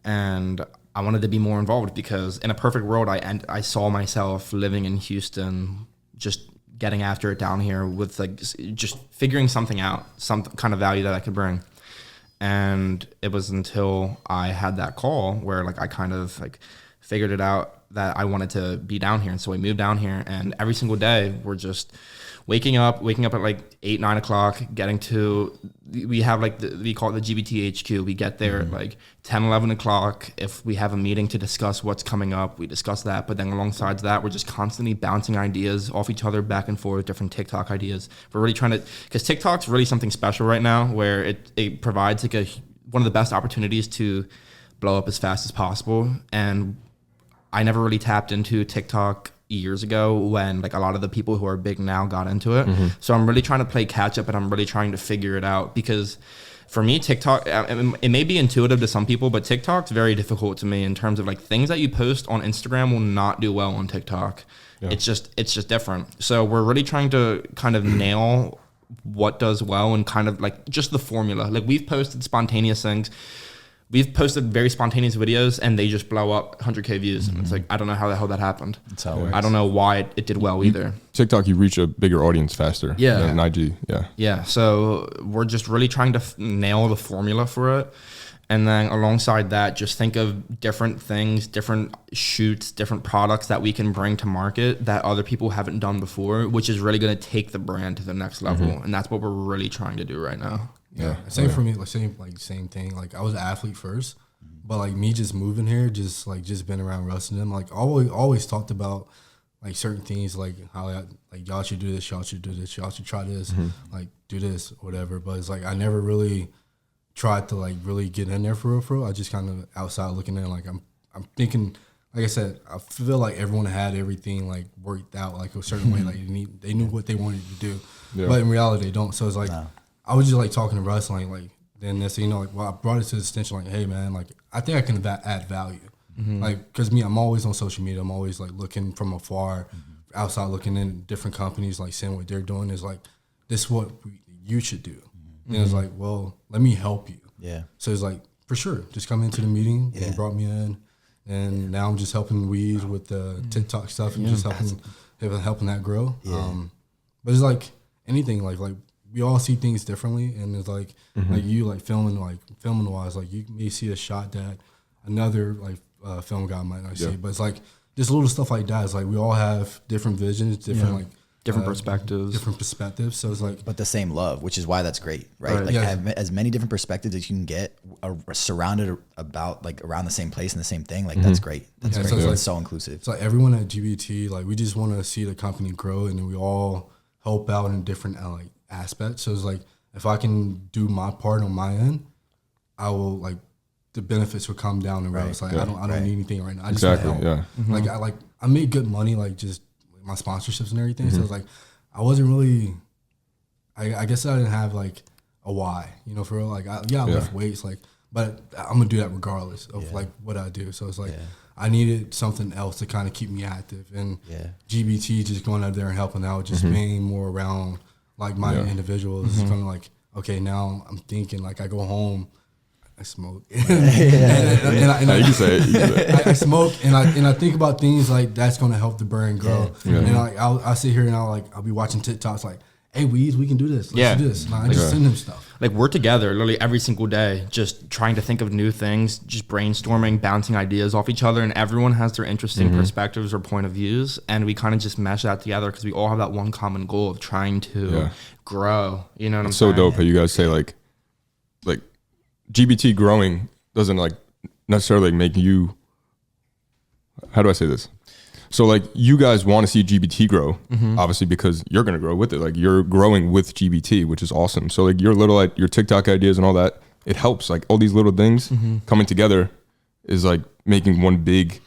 And I wanted to be more involved because in a perfect world, I saw myself living in Houston, just getting after it down here with like just figuring something out, some kind of value that I could bring. And it was until I had that call where like I kind of like figured it out that I wanted to be down here. And so we moved down here, and every single day we're just waking up at like 8, 9 o'clock, we have like we call it the GBT HQ. We get there at like 10, 11 o'clock. If we have a meeting to discuss what's coming up, we discuss that. But then alongside that, we're just constantly bouncing ideas off each other, back and forth, different TikTok ideas. We're really trying to, because TikTok's really something special right now, where it provides like one of the best opportunities to blow up as fast as possible. And I never really tapped into TikTok years ago when like a lot of the people who are big now got into it. So I'm really trying to play catch up, and I'm really trying to figure it out, because for me, TikTok, it may be intuitive to some people, but TikTok's very difficult to me in terms of like things that you post on Instagram will not do well on TikTok. Yeah. It's just different. So we're really trying to kind of nail what does well, and kind of like just the formula. Like we've posted spontaneous things. We've posted very spontaneous videos, and they just blow up 100K views. And it's like, I don't know how the hell that happened. That's how it works. I don't know why it did well either. TikTok, you reach a bigger audience faster than IG. Yeah. Yeah. So we're just really trying to nail the formula for it. And then alongside that, just think of different things, different shoots, different products that we can bring to market that other people haven't done before, which is really going to take the brand to the next level. And that's what we're really trying to do right now. Yeah, same for me. Like same thing. Like I was an athlete first, but like me just moving here, just been around Russ and them. Like always talked about like certain things, like how like y'all should do this, y'all should do this, y'all should try this, like do this, whatever. But it's like I never really tried to like really get in there for real. I just kind of outside looking in. Like I'm thinking, like I said, I feel like everyone had everything like worked out like a certain way. Like they knew what they wanted to do, but in reality they don't. So it's like. I was just like talking to Russ, like then this, like, well, I brought it to the extension, like, hey man, like I think I can add value, like, cause I'm always on social media, I'm always like looking from afar, outside looking in different companies, like seeing what they're doing is like, this is what you should do, and it's like, well, let me help you, So it's like for sure, just come into the meeting, and they brought me in, and now I'm just helping Wheeze with the TikTok stuff and just helping that grow, but it's like anything, like. We all see things differently, and it's like like you like filming wise, like you may see a shot that another like film guy might not see, but it's like just little stuff like that. It's like we all have different visions, different different perspectives. So it's like, but the same love, which is why that's great, right? Like have as many different perspectives as you can get, surrounded about like around the same place and the same thing. Like that's great. That's great. So it's like, so inclusive. It's like everyone at GBT, like we just want to see the company grow, and we all help out in different like aspects. So it's like if I can do my part on my end, I will like the benefits will come down the road. It's like I don't need anything right now. I just want to help. Like I made good money, like just my sponsorships and everything. So it's like I wasn't really. I guess I didn't have like a why, for real. Like I lift weights, like, but I'm gonna do that regardless of like what I do. So it's like I needed something else to kind of keep me active, and GBT just going out there and helping out, just being more around. Like my individuals, it's kind of like, okay, now I'm thinking like I go home, I smoke, and you can say it. I smoke and I think about things like that's gonna help the brand grow. And like I'll sit here and I'll be watching TikToks like, hey Wheeze, we can do this. Let's do this. And I just send them stuff. Like we're together literally every single day, just trying to think of new things, just brainstorming, bouncing ideas off each other, and everyone has their interesting perspectives or point of views, and we kind of just mesh that together because we all have that one common goal of trying to grow. You know what I'm saying? So dope how you guys say like GBT growing doesn't like necessarily make you. How do I say this? So like you guys want to see GBT grow, obviously because you're going to grow with it. Like you're growing with GBT, which is awesome. So like your TikTok ideas and all that, it helps. Like all these little things coming together is like making one big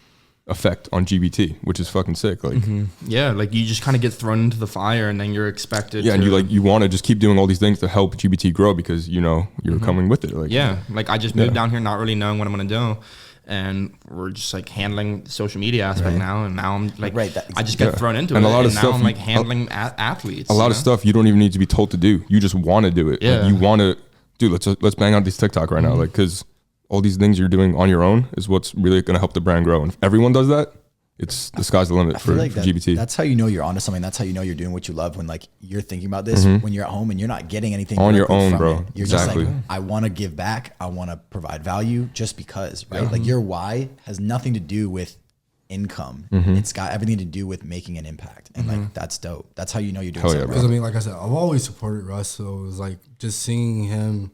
effect on GBT, which is fucking sick. Like like you just kind of get thrown into the fire, and then you're expected. And you want to just keep doing all these things to help GBT grow because you're coming with it. Like like I just moved down here not really knowing what I'm gonna do. And we're just like handling the social media aspect now, and now I'm like, I just get thrown into it, a lot of now stuff I'm like handling athletes. A lot of stuff you don't even need to be told to do. You just want to do it. Like, you want to, dude. Let's bang out these TikTok right now, like because all these things you're doing on your own is what's really going to help the brand grow. And if everyone does that, it's the sky's the limit for GBT. That's how you know you're onto something. That's how you know you're doing what you love when like you're thinking about this when you're at home and you're not getting anything on your own, bro. It. You're just like, I want to give back. I want to provide value just because, right? Like your why has nothing to do with income. It's got everything to do with making an impact, and like that's dope. That's how you know you're doing something. Because I mean, like I said, I've always supported Russ, so it was like just seeing him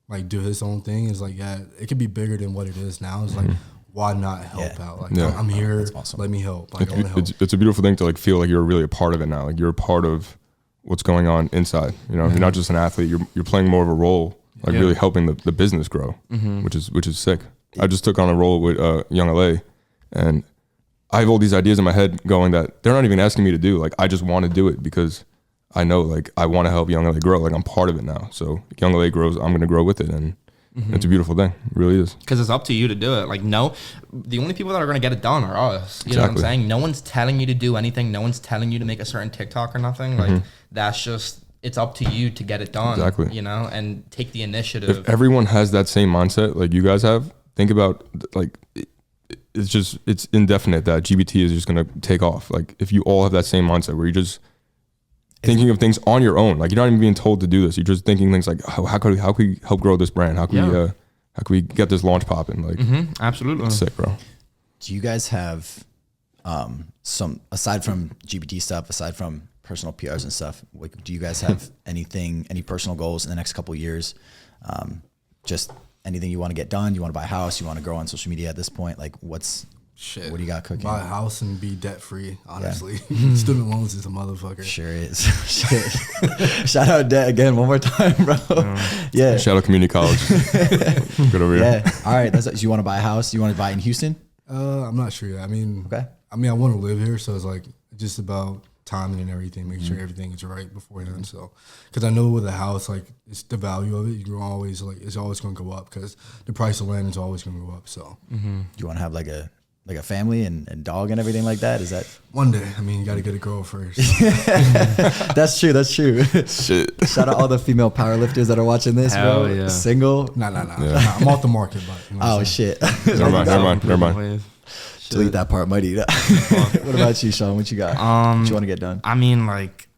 like do his own thing is like, yeah, it could be bigger than what it is now. It's like, why not help out? Like I'm here, awesome. let me help. Like I want to help. It's a beautiful thing to like feel like you're really a part of it now. Like you're a part of what's going on inside. You know, you're not just an athlete. You're playing more of a role, like really helping the business grow, which is sick. I just took on a role with Young LA, and I have all these ideas in my head going that they're not even asking me to do. Like I just want to do it because I know like I want to help Young LA grow. Like I'm part of it now. So Young LA grows, I'm going to grow with it, and it's a beautiful thing. It really is. Because it's up to you to do it. Like the only people that are going to get it done are us. You know what I'm saying? No one's telling you to do anything. No one's telling you to make a certain TikTok or nothing. Like that's just, it's up to you to get it done. Exactly. You know, and take the initiative. If everyone has that same mindset like you guys have, think about like it's indefinite that GBT is just going to take off. Like if you all have that same mindset where you're just thinking of things on your own, like you're not even being told to do this. You're just thinking things like, how could we help grow this brand? How can we get this launch popping? Like, absolutely, it's sick, bro. Do you guys have some, aside from GBT stuff, aside from personal PRs and stuff, like, do you guys have any personal goals in the next couple of years? Just anything you want to get done? You want to buy a house? You want to grow on social media at this point? Like what do you got cooking? Buy a house and be debt free, honestly. Student loans is a motherfucker. Sure is. Shout out debt again one more time, bro. Yeah. Shout out community college. Good over here. Yeah. All right. So you want to buy a house? You want to buy in Houston? I'm not sure yet. I mean, I want to live here, so it's like just about timing and everything, making sure everything is right beforehand. So, because I know with a house, like it's the value of it. You're always like it's always going to go up because the price of land is always going to go up. So, you want to have like a family and dog and everything like that? Is that one day? I mean, you got to get a girl first. That's true. Shit. Shout out all the female powerlifters that are watching this, Hell bro. yeah. Single? Nah. I'm off the market, but you know shit. Never mind. Delete that part, mighty. What about you, Sean? What you got? What you want to get done? I mean, like,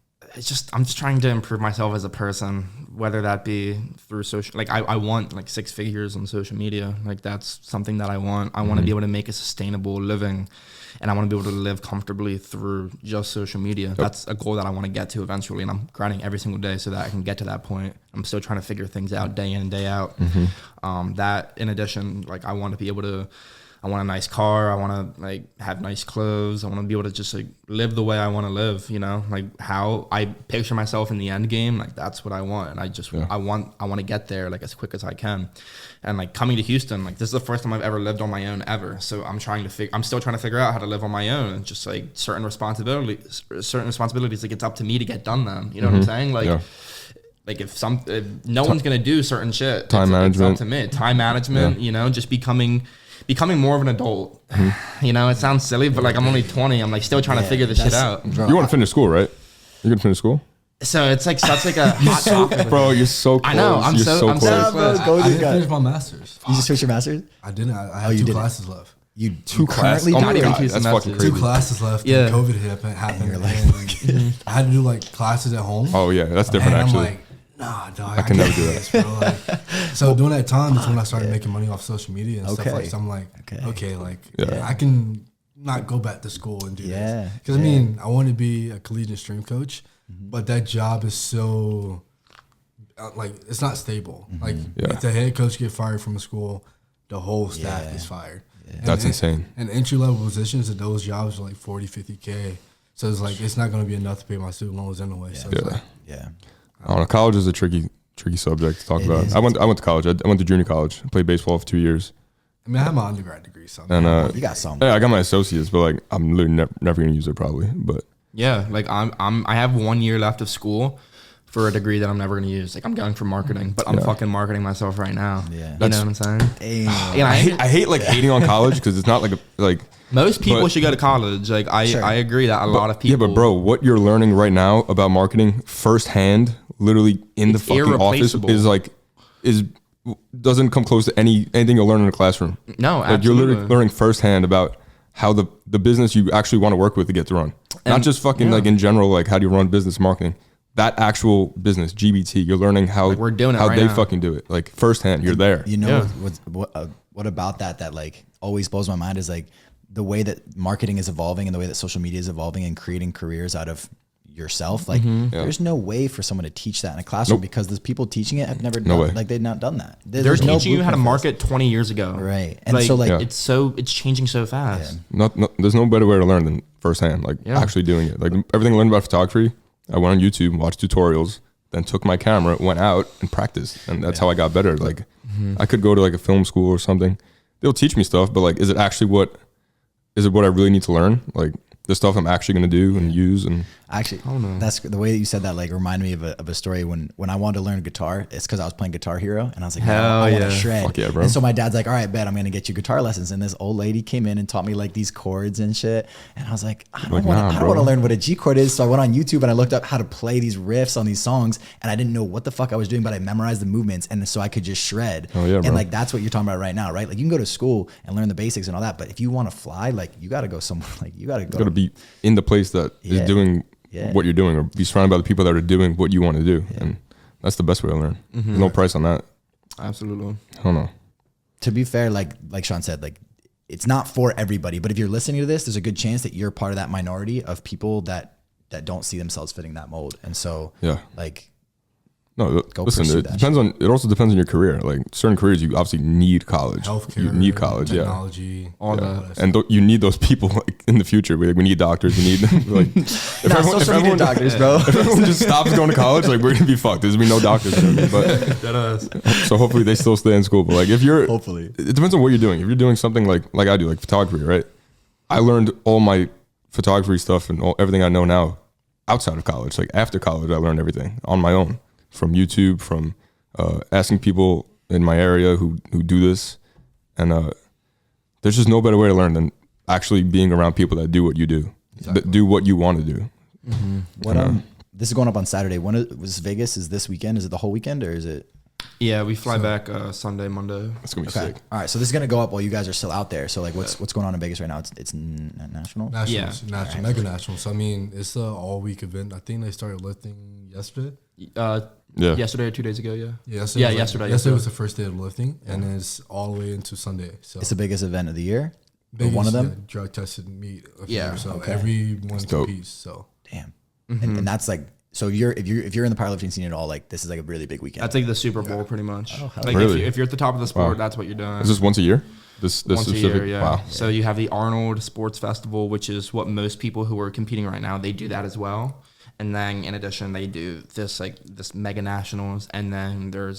I'm just trying to improve myself as a person, whether that be through social, like I want like 6 figures on social media. Like that's something that I want. I want to be able to make a sustainable living, and I want to be able to live comfortably through just social media. That's a goal that I want to get to eventually, and I'm grinding every single day so that I can get to that point. I'm still trying to figure things out day in and day out. That in addition, like I want to be able to, I want a nice car. I want to like have nice clothes. I want to be able to just like live the way I want to live, you know, like how I picture myself in the end game. Like that's what I want. And I just, I want to get there like as quick as I can. And like coming to Houston, like this is the first time I've ever lived on my own ever. So I'm still trying to figure out how to live on my own, and just like certain responsibilities, like it's up to me to get done them. You know what I'm saying? Like, like if no one's going to do certain shit, it's up to me. Time management, you know, just becoming more of an adult. You know, it sounds silly, but like I'm only 20. I'm like still trying to figure this shit out. You want to finish school, right? You're gonna finish school? So it's like such like a hot topic. Bro, you're so close. I know. I'm so close. I didn't finish my master's. You just finished your master's? I didn't. I had 2 classes left. You classes? Oh my God, that's fucking crazy. 2 classes left. Yeah. And COVID happened. And I had to do like classes at home. Oh yeah, that's different and actually. I'm like, nah, dog. I can never do that. Bro. Like, so during that time, that's when I started making money off social media and stuff like that. So I'm like, okay, like I can not go back to school and do this. Because I mean, I want to be a collegiate stream coach, but that job is so like it's not stable. Like if the head coach get fired from a school, the whole staff is fired. That's insane. And entry level positions at those jobs are like 40, 50K. So it's like it's not going to be enough to pay my student loans anyway. So it's like, I don't know. College is a tricky subject to talk about. I went to college. I went to junior college. I played baseball for 2 years. I mean, I have my undergrad degree, so and you got some. Yeah, I got my associates, but like I'm literally never gonna use it probably. But yeah, like I have 1 year left of school for a degree that I'm never gonna use. Like I'm going for marketing, but I'm fucking marketing myself right now. Yeah, you know what I'm saying? Damn. I hate like hating on college because it's not like most people should go to college. Like I agree that a lot of people. Yeah, but bro, what you're learning right now about marketing firsthand, literally in the fucking office, doesn't come close to anything you'll learn in a classroom. No, like you're literally learning firsthand about how the business you actually want to work with to get to run. Not just fucking like in general, like how do you run business marketing. That actual business, GBT, you're learning how like we're doing it how right they now. Fucking do it. Like firsthand, you're there. You know what about that like always blows my mind is like the way that marketing is evolving and the way that social media is evolving and creating careers out of yourself, like there's no way for someone to teach that in a classroom because the people teaching it have never done, like they've not done that. They're teaching you how to market 20 years ago. Right. And so like, it's changing so fast. There's no better way to learn than firsthand, like actually doing it. Like everything I learned about photography, I went on YouTube, watched tutorials, then took my camera, went out and practiced. And that's how I got better. Like I could go to like a film school or something. They'll teach me stuff, but like, is it what I really need to learn? Like the stuff I'm actually going to do and use. And actually, that's the way that you said that, like reminded me of a story when I wanted to learn guitar. It's because I was playing Guitar Hero and I was like, I want to shred. Fuck yeah, bro. And so my dad's like, all right, bet I'm going to get you guitar lessons. And this old lady came in and taught me like these chords and shit. And I was like, I don't want to learn what a G chord is. So I went on YouTube and I looked up how to play these riffs on these songs. And I didn't know what the fuck I was doing, but I memorized the movements. And so I could just shred. Oh yeah, bro. And like, that's what you're talking about right now, right? Like you can go to school and learn the basics and all that. But if you want to fly, like you got to go somewhere, like you got to be in the place that is doing what you're doing, or be surrounded by the people that are doing what you want to do. And that's the best way to learn. There's no price on that. Absolutely. I don't know. To be fair, like Sean said, like it's not for everybody, but if you're listening to this, there's a good chance that you're part of that minority of people that don't see themselves fitting that mold. And so like, no, listen, it also depends on your career. Like certain careers, you obviously need college. Healthcare, you need college, technology, all that. And you need those people like, in the future. We need doctors. We need like if everyone doctors, bro. If everyone just stops going to college, like we're gonna be fucked. There's gonna be no doctors. But so hopefully they still stay in school. But like if you're, it depends on what you're doing. If you're doing something like I do, like photography, right? I learned all my photography stuff and everything I know now outside of college. Like after college, I learned everything on my own. From YouTube, from asking people in my area who do this, and there's just no better way to learn than actually being around people that do what you do, that do what you want to do. What this is going up on Saturday. When was Vegas? Is this weekend? Is it the whole weekend or is it? Yeah, we fly back Sunday, Monday. It's gonna be sick. All right, so this is gonna go up while you guys are still out there. So like, what's going on in Vegas right now? It's national. National, mega national. So I mean, it's an all week event. I think they started lifting yesterday. Yesterday or 2 days ago. Yesterday. Yesterday was the first day of lifting, and it's all the way into Sunday. So it's the biggest event of the year. One of them, drug tested meet. So okay. Everyone competes. So damn, and that's like. So if you're in the powerlifting scene at all, like this is like a really big weekend. That's like the Super Bowl, pretty much. Oh, like really? if you're at the top of the sport, that's what you're doing. Is this once a year? This once specific? A year, yeah. Wow. So you have the Arnold Sports Festival, which is what most people who are competing right now, they do that as well. And then in addition, they do this mega nationals, and then they're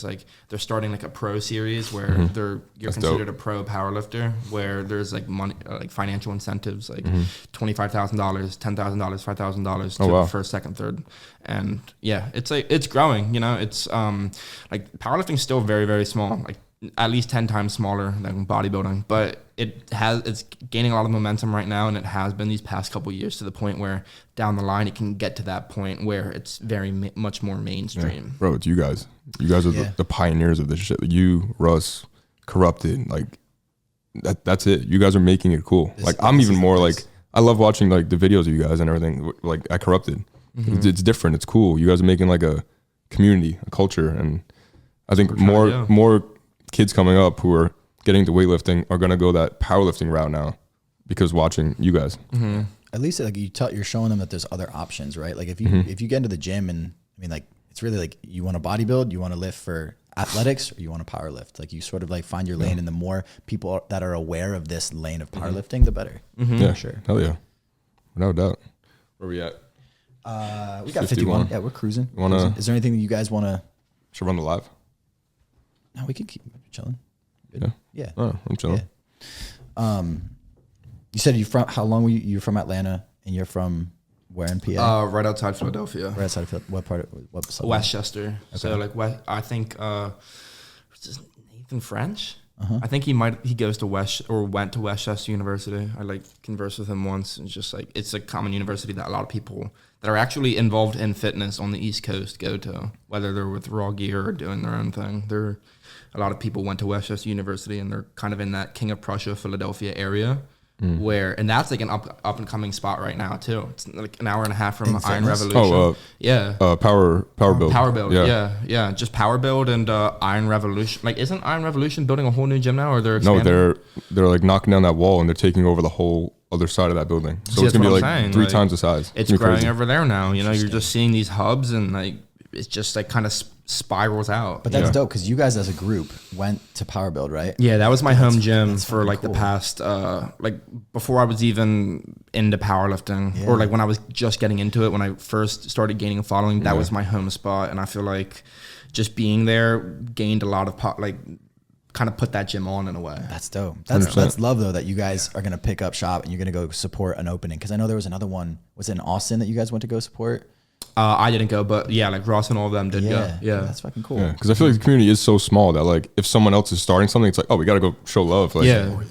starting like a pro series where you're considered a pro powerlifter, where there's like money, like financial incentives, like $25,000, $10,000, $5,000 to the first, second, third, and it's growing. You know, it's like powerlifting's still very, very small, like at least 10 times smaller than bodybuilding, but it's gaining a lot of momentum right now, and it has been these past couple of years to the point where down the line it can get to that point where it's very much more mainstream. Yeah. Bro, it's you guys. You guys are the pioneers of this shit. You, Russ, Corrupted, like that's it. You guys are making it cool. I'm even more like, I love watching like the videos of you guys and everything. Like at Corrupted, it's different. It's cool. You guys are making like a community, a culture, and I think more kids coming up who are getting to weightlifting are gonna go that powerlifting route now because watching you guys. At least like you're showing them that there's other options, right? Like if you get into the gym and I mean like it's really like you want to bodybuild, you want to lift for athletics, or you want to power lift. Like you sort of like find your lane, and the more people that are aware of this lane of powerlifting, the better. Yeah, for sure. Hell yeah, without doubt. Where we at? We got 51. Yeah, we're cruising. Is there anything that you guys want to? Should run the live. No, we can keep chilling. Good. Yeah. Oh, I'm chilling. Yeah. You said how long were you from Atlanta, and you're from where in PA? Right outside Philadelphia. Right outside of what part of Westchester. Okay. So like I think what's his Nathan French? I think he goes to went to Westchester University. I like conversed with him once. It's just like it's a common university that a lot of people that are actually involved in fitness on the East Coast go to, whether they're with Raw Gear or doing their own thing. A lot of people went to Westchester University, and they're kind of in that King of Prussia, Philadelphia area. and that's like an up and coming spot right now too. It's like an hour and a half from In Iron fitness? Revolution. Yeah. Power build. Power Build, yeah. Just Power Build and Iron Revolution. Like, isn't Iron Revolution building a whole new gym now, or they're expanding? No, they're like knocking down that wall and they're taking over the whole other side of that building. So See, it's gonna be that's like what I'm saying. 3 Like, times the size. It's gonna be growing crazy. over there now. You know, you're just seeing these hubs, and like it's just like kind of spirals out. But that's dope because you guys as a group went to Power Build, right? Yeah, that was my home gym for like cool. the past, like before I was even into powerlifting, or like when I was just getting into it, when I first started gaining a following, that was my home spot. And I feel like just being there gained a lot of kind of put that gym on in a way. That's dope. That's love though that you guys are gonna pick up shop and you're gonna go support an opening. Because I know there was another one. Was it in Austin that you guys went to go support? I didn't go, but yeah, like Ross and all of them did go. Yeah, that's fucking cool. Yeah, because I feel like the community is so small that like if someone else is starting something, it's like, oh, we got to go show love. Like,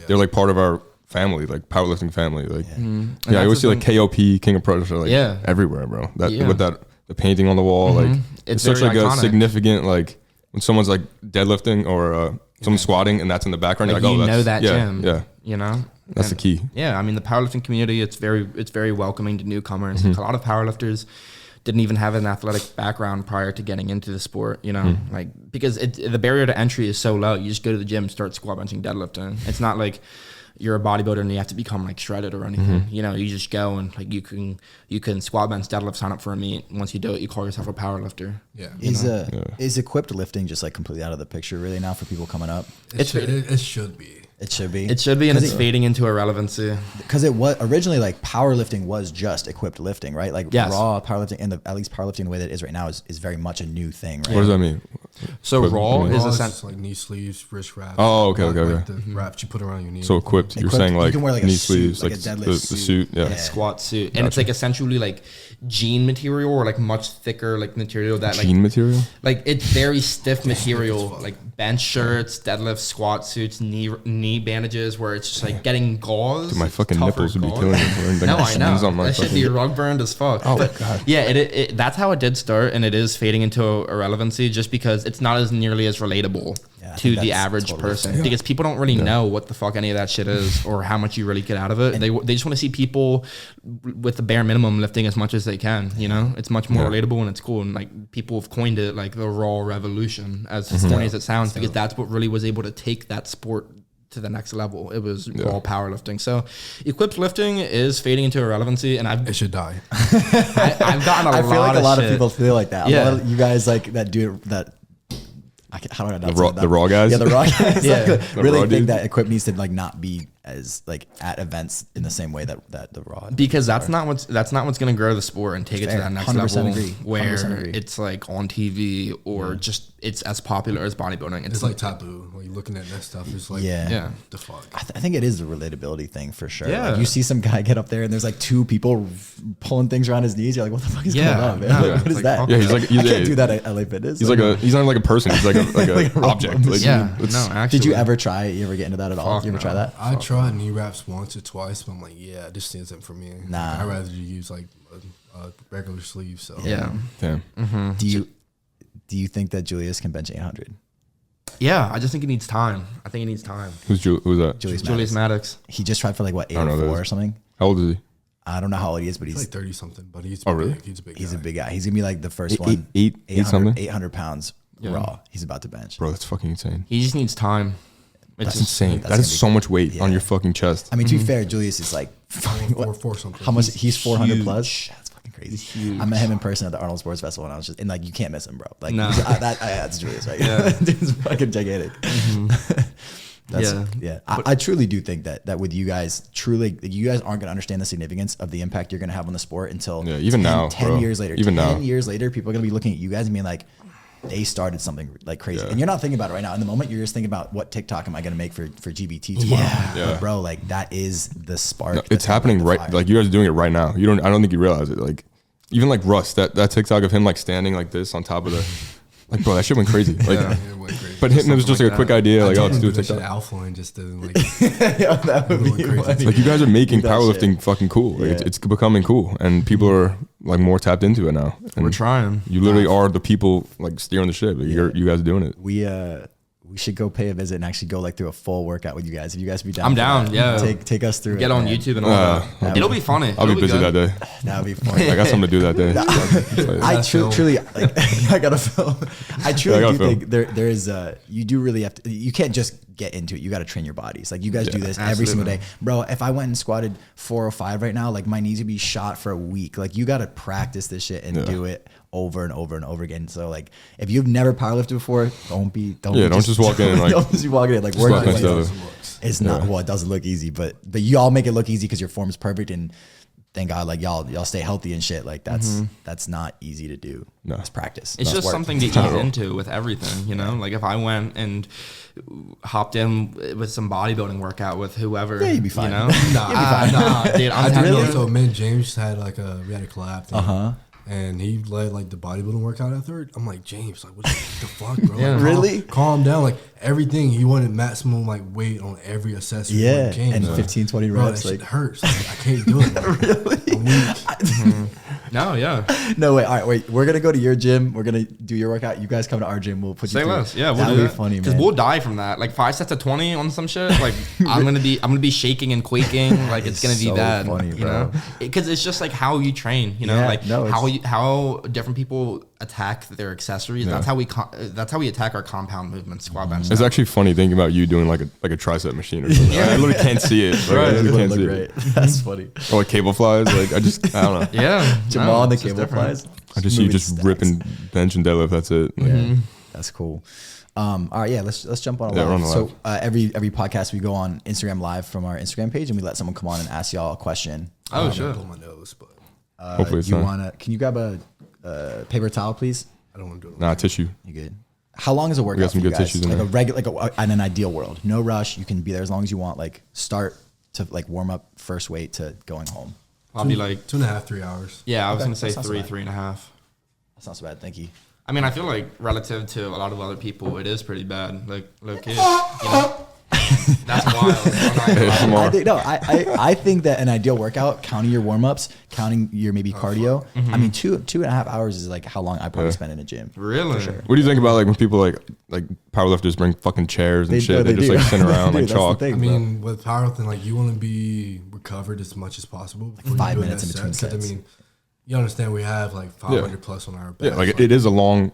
they're like part of our family, like powerlifting family. Like, I always see like KOP, King of Pressure, like everywhere, bro. With the painting on the wall, like it's such like iconic. a significant, like when someone's like deadlifting or someone's squatting and that's in the background, like, you're like, oh, you know that's that gym. Yeah, you know. That's the key. Yeah, I mean the powerlifting community, it's very welcoming to newcomers. A lot of powerlifters didn't even have an athletic background prior to getting into the sport, you know, like because the barrier to entry is so low. You just go to the gym, start squat benching, deadlifting. It's not like you're a bodybuilder and you have to become like shredded or anything. You know, you just go and like you can squat bench, deadlift, sign up for a meet. Once you do it, you call yourself a power lifter. Yeah. Is equipped lifting just like completely out of the picture really now for people coming up? It should be. It should be. It should be, and it's fading into irrelevancy. Because it was originally like powerlifting was just equipped lifting, right? Like raw powerlifting, and at least powerlifting the way that it is right now is very much a new thing, right? What does that mean? So raw is like knee sleeves, wrist wraps. Oh, okay. Like the wraps you put around your knee. So equipped. You're saying like you can wear like knee a suit, sleeves, like a deadlift the suit, yeah. Squat suit, and it's like essentially like jean material or like much thicker like material that like jean material. Like it's very stiff material, like bench shirts, deadlift, squat suits, knee bandages, where it's just like getting gauze. Dude, my fucking nipples would be killing me. No, I know. That should be rug burned as fuck. Oh but god. Yeah, it that's how it did start, and it is fading into irrelevancy just because it's not as nearly as relatable to the average person because people don't really know what the fuck any of that shit is or how much you really get out of it. They just want to see people with the bare minimum lifting as much as they can. You know, it's much more relatable and it's cool. And like people have coined it like the raw revolution, as funny as it sounds, because that's what really was able to take that sport to the next level. It was raw powerlifting. So equipped lifting is fading into irrelevancy, and it should die. I've gotten a lot. I feel like a lot shit. of people feel like that. Yeah. A lot of you guys like that do it that. How do I not say that? The raw guys. Yeah, the raw guys. Yeah. Really think that equipped needs to like not be as like at events in the same way that the raw. Because that's not what's going to grow the sport and take it to that next level agree. where 100% agree. it's like on TV or just it's as popular as bodybuilding. It's like taboo. Like looking at that stuff is like the fuck. I think it is a relatability thing for sure. Yeah. Like you see some guy get up there and there's like 2 people pulling things around his knees. You're like, what the fuck is going on, man? No, What is like, that? Yeah, he's like I can't do that at LA Fitness. He's he's not like a person. He's like a object. Like, actually. Did you ever try? You ever get into that at all? Fuck You ever try that? I tried knee wraps once or twice, but I'm like, this isn't for me. Nah. I'd rather use like a regular sleeve. So Damn. Do you think that Julius can bench 800? Yeah, I just think it needs time. I think it needs time. Who's that? Julius Maddox. He just tried for like what, I don't know 804 or something? How old is he? I don't know how old he is, but he's like 30 something. But he's really? big. He's a big. He's guy. a big guy. He's gonna be like the first one. 800 pounds raw. He's about to bench. Bro, that's fucking insane. He just needs time. That's insane. That is so much weight on your fucking chest. I mean, to be fair, Julius is like four something. How much? He's 400 plus. That's fucking crazy. I met him in person at the Arnold Sports Festival, and I was just like, you can't miss him, bro. Like, that's Julius, right? Yeah, dude's fucking gigantic. I truly do think that with you guys, you guys aren't gonna understand the significance of the impact you're gonna have on the sport until even 10 years later. Even 10 years later, people are gonna be looking at you guys and being like, they started something like crazy, and you're not thinking about it right now. In the moment, you're just thinking about what TikTok am I going to make for GBT tomorrow. But bro, like that is the spark. No, it's happening right. Like you guys are doing it right now. I don't think you realize it. Like even like Russ, that TikTok of him like standing like this on top of the, like bro, that shit went crazy. Like, it went crazy. But it was just like a quick idea. Like, let's do a TikTok. Alpha and just didn't like. That would be crazy. Like you guys are making powerlifting fucking cool. Like it's becoming cool, and people are like more tapped into it now. And we're trying. You literally are the people like steering the ship. Like, you guys are doing it. We we should go pay a visit and actually go like through a full workout with you guys. If you guys be down, I'm down. Yeah, take us through. Get on YouTube and all that. It'll be funny. I'll be busy that day. That'll be funny. I got something to do that day. I truly, like, I gotta film. I truly do think there is you do really have to. You can't just get into it. You got to train your bodies. Like you guys do this every single day, bro. If I went and squatted 405 right now, like my knees would be shot for a week. Like you got to practice this shit and do it over and over and over again. So like, if you've never powerlifted before, don't just walk in and like don't just be walking in like work. It's not well, it doesn't look easy, but you all make it look easy because your form is perfect, and thank God, like y'all stay healthy and shit. Like that's not easy to do. No, it's practice. It's just something to ease into with everything, you know. Like if I went and hopped in with some bodybuilding workout with whoever, yeah, you'd be fine. You know? Nah, dude. I'm telling you. So me and James had we had a collab thing. And he led like the bodybuilding workout after it. I'm like, James, like what the fuck, bro? Yeah, like, really? Calm down. Like everything, he wanted maximum like weight on every accessory. Yeah, and 15, 20 reps. Bro, that shit hurts. Like, I can't do it. Really? I'm weak. No, yeah. No, wait. All right, wait. We're gonna go to your gym. We're gonna do your workout. You guys come to our gym. We'll put you through. Less. Yeah, we'll that'd do be that. funny, man. Because we'll die from that. Like 5 sets of 20 on some shit. Like I'm gonna be shaking and quaking. Like it's gonna be so bad. funny, you bro. know, because it's just like how you train. You know, Yeah, like no, how different people attack their accessories. Yeah. That's how we attack our compound movements, squat, bench. It's actually funny thinking about you doing like a tricep machine or something. I literally can't see it. Like, I literally can't see it. That's funny. Or like cable flies. Like I don't know. Yeah, Jamal and the cable flies. I just see you just ripping bench and deadlift. That's it. Like, Yeah, that's cool. All right, yeah, let's jump on a live. So every podcast we go on Instagram Live from our Instagram page, and we let someone come on and ask y'all a question. Oh, sure. Blow my nose, but hopefully it's not. Can you grab a paper towel, please? I don't want to do it. Nah, tissue. You good? How long is a workout? We got some for you good guys? tissues in like there. a regular, like in an ideal world, no rush. You can be there as long as you want. Like start to like warm up first weight to going home. Probably like 2.5, 3 hours. Yeah, I was gonna say That's not so 3.5. That's not so bad. Thank you. I mean, I feel like relative to a lot of other people, it is pretty bad. Like, low kid, you know? That's wild. I think that an ideal workout, counting your warm ups, counting your maybe cardio. I mean, 2.5 hours is like how long I probably spend in a gym. Really? For sure. What do you think about like when people like powerlifters bring fucking chairs and shit? They just like sit around like Dude, chalk. I mean, with powerlifting, like you want to be recovered as much as possible. Before 5 you do minutes in between set. sets. I mean, you understand we have like 500 plus on our back. Yeah, like it is a long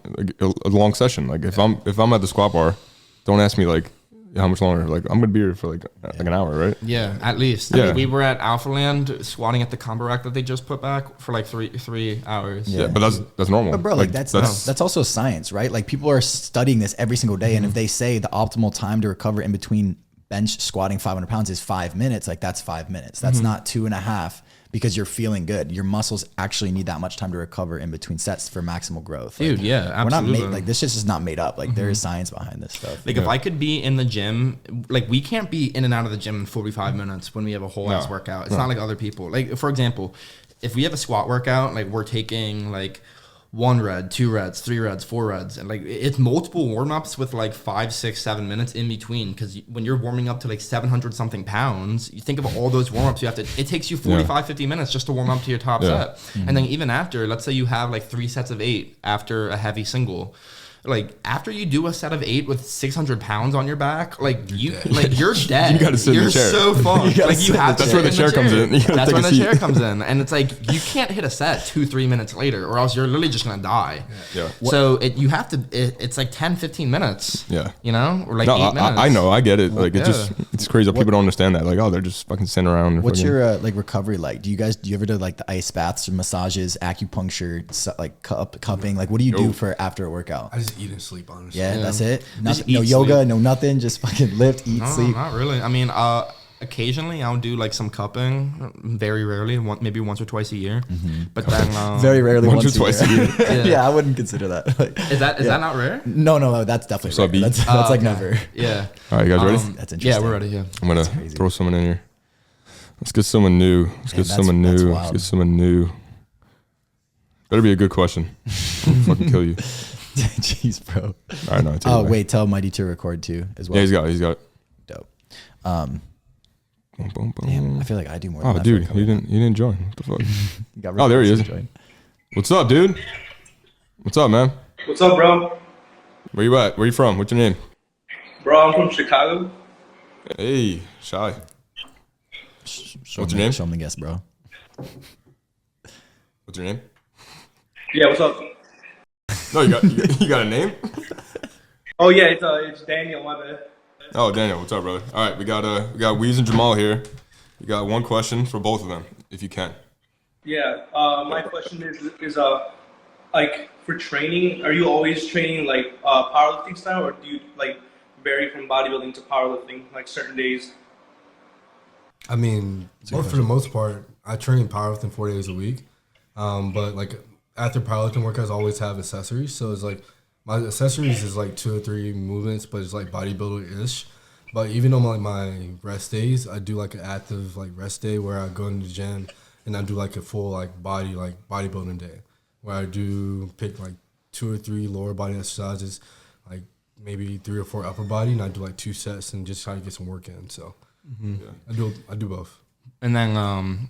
session. Like if I'm at the squat bar, don't ask me like how much longer. Like I'm gonna be here for like an hour, right? Yeah, at least. Yeah. I mean, we were at Alpha Land squatting at the combo rack that they just put back for like three hours. Yeah, but that's normal. But bro, like that's also science, right? Like people are studying this every single day, and if they say the optimal time to recover in between bench squatting 500 pounds is 5 minutes, like that's 5 minutes. That's not 2.5 because you're feeling good. Your muscles actually need that much time to recover in between sets for maximal growth. Dude, like, yeah, absolutely. We're not like this shit is not made up. Like there is science behind this stuff. Like if I could be in the gym, like we can't be in and out of the gym in 45 minutes when we have a whole ass workout. It's not like other people. Like for example, if we have a squat workout, like we're taking like 1 rep, 2 reps, 3 reps, 4 reps, and like it's multiple warm ups with like 5, 6, 7 minutes in between. Because when you're warming up to like 700 something pounds, you think of all those warm ups you have to. It takes you 45, 50 minutes just to warm up to your top set, and then even after, let's say you have like 3 sets of 8 after a heavy single. Like after you do a set of 8 with 600 pounds on your back, like you're dead. You gotta sit in the chair. You're so fucked. Like you have to. That's where the chair comes in. That's when the chair comes in, and it's like you can't hit a set 2-3 minutes later, or else you're literally just gonna die. Yeah. So you have to. It's like 10-15 minutes. Yeah. You know, or like 8 minutes. I know, I get it. Like it's crazy that people don't understand that. Like, oh, they're just fucking sitting around. What's your like recovery like? Do you ever do like the ice baths, massages, acupuncture, like cupping? Like, what do you do for after a workout? I just eat and sleep, honestly. Yeah, that's it. Just No eat, yoga, sleep. no nothing. Just fucking lift, eat, No, sleep. not really. I mean, occasionally I'll do like some cupping. Very rarely, maybe once or twice a year. But then Very rarely, once or twice a year. Yeah, I wouldn't consider that. Like, Is that not rare? no, that's definitely What's up, rare. B? That's like never. Yeah. All right, you guys ready? That's interesting. Yeah, we're ready. Yeah. I'm gonna throw someone in here. Let's get someone new. Let's get someone new. Better be a good question. I'll fucking kill you. Jeez, bro. All right, no. Oh wait, tell Mighty to record too as well. Yeah, he's got. Dope. Boom, boom, boom. Damn, I feel like I do more. Oh, than dude, you didn't join. What the fuck? Got Oh, there he is. join. What's up, dude? What's up, man? What's up, bro? Where you at? Where you from? What's your name? Bro, I'm from Chicago. Hey, Shy. What's your name? Show me the guess, bro. What's your name? Yeah, what's up? No, you got a name? Oh yeah, it's Daniel. My bad. Oh, Daniel, what's up, brother? All right, we got Wheeze and Jamal here. We got one question for both of them, if you can. Yeah. My question is like for training, are you always training like powerlifting style, or do you like vary from bodybuilding to powerlifting like certain days? I mean, for the most part, I train powerlifting 4 days a week. But like after powerlifting workouts, I always have accessories. So it's like my accessories is like 2 or 3 movements, but it's like bodybuilder-ish. But even on my rest days, I do like an active like rest day where I go into the gym and I do like a full like bodybuilding day where I do pick like 2 or 3 lower body exercises, like maybe 3 or 4 upper body, and I do like 2 sets and just try to get some work in. So yeah, I do both. And then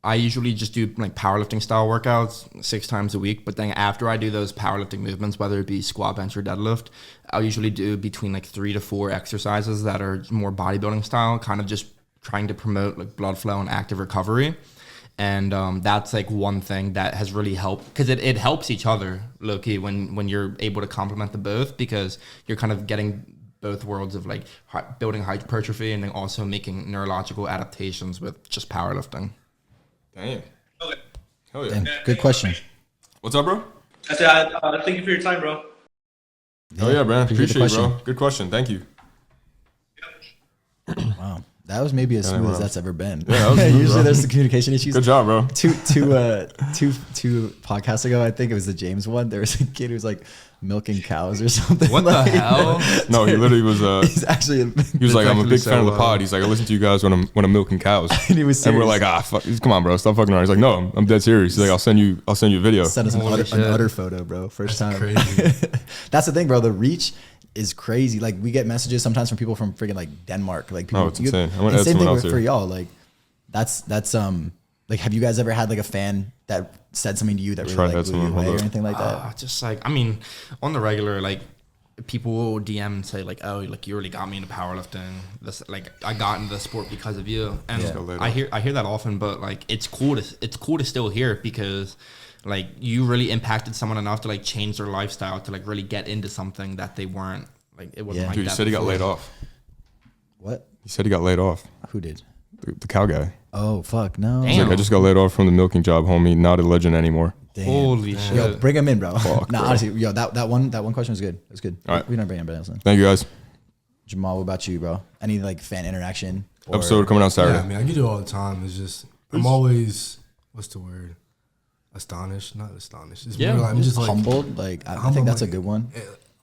I usually just do like powerlifting style workouts 6 times a week. But then after I do those powerlifting movements, whether it be squat, bench, or deadlift, I'll usually do between like 3 to 4 exercises that are more bodybuilding style, kind of just trying to promote like blood flow and active recovery. And that's like one thing that has really helped, because it helps each other, low-key, when you're able to complement the both, because you're kind of getting both worlds of like building hypertrophy and then also making neurological adaptations with just powerlifting. Damn. Okay. Hell yeah. Damn, good question. What's up, bro? I said, thank you for your time, bro. Oh yeah, man. Appreciate the Appreciate it, bro. question. Good question. Thank you. Wow, that was maybe as smooth as that's ever been. Yeah, that was smooth, Usually bro. there's some communication issues. Good job, bro. Two podcasts ago, I think it was the James one. There was a kid who was like milking cows or something. What the hell? No, he literally was. He's actually. He was like, I'm a actually big fan of the so, pod. He's like, I listen to you guys when I'm milking cows. And he was serious. And we're like, fuck, come on, bro, stop fucking around. He's like, no, I'm dead serious. He's like, I'll send you a video. Send us an Holy utter shit. photo, bro. First That's time. crazy. That's the thing, bro. The reach is crazy. Like we get messages sometimes from people from freaking like Denmark. Like people, Oh, it's insane. I'm gonna and add same someone thing else for here. y'all. Like that's like, have you guys ever had like a fan that said something to you that Try really to like add blew you someone, away hold or up. anything like that? Just like, I mean, on the regular, like people will DM and say like, oh, like you really got me into powerlifting. This, like I got into the sport because of you. And Yeah. I hear that often, but like it's cool to still hear it, because like you really impacted someone enough to like change their lifestyle to like really get into something that they weren't, like it wasn't Yeah. like Dude, he that said he got before. laid off. What? He said he got laid off. Who did? The cow guy. Oh fuck no! He's like, Damn. I just got laid off from the milking job, homie. Not a legend anymore. Damn. Holy shit. Yo, bring him in, bro. Fuck, Nah, bro. honestly, yo, that one question was good. It was good. All right. We don't bring anybody else in. Thank you, guys. Jamal, what about you, bro? Any like fan interaction? Or- Episode coming out Saturday. Yeah, I mean, I get it all the time. It's just I'm always what's the word? Astonished, not astonished. It's Yeah. more like I'm just like humbled. Like I humble, think that's a like, good one.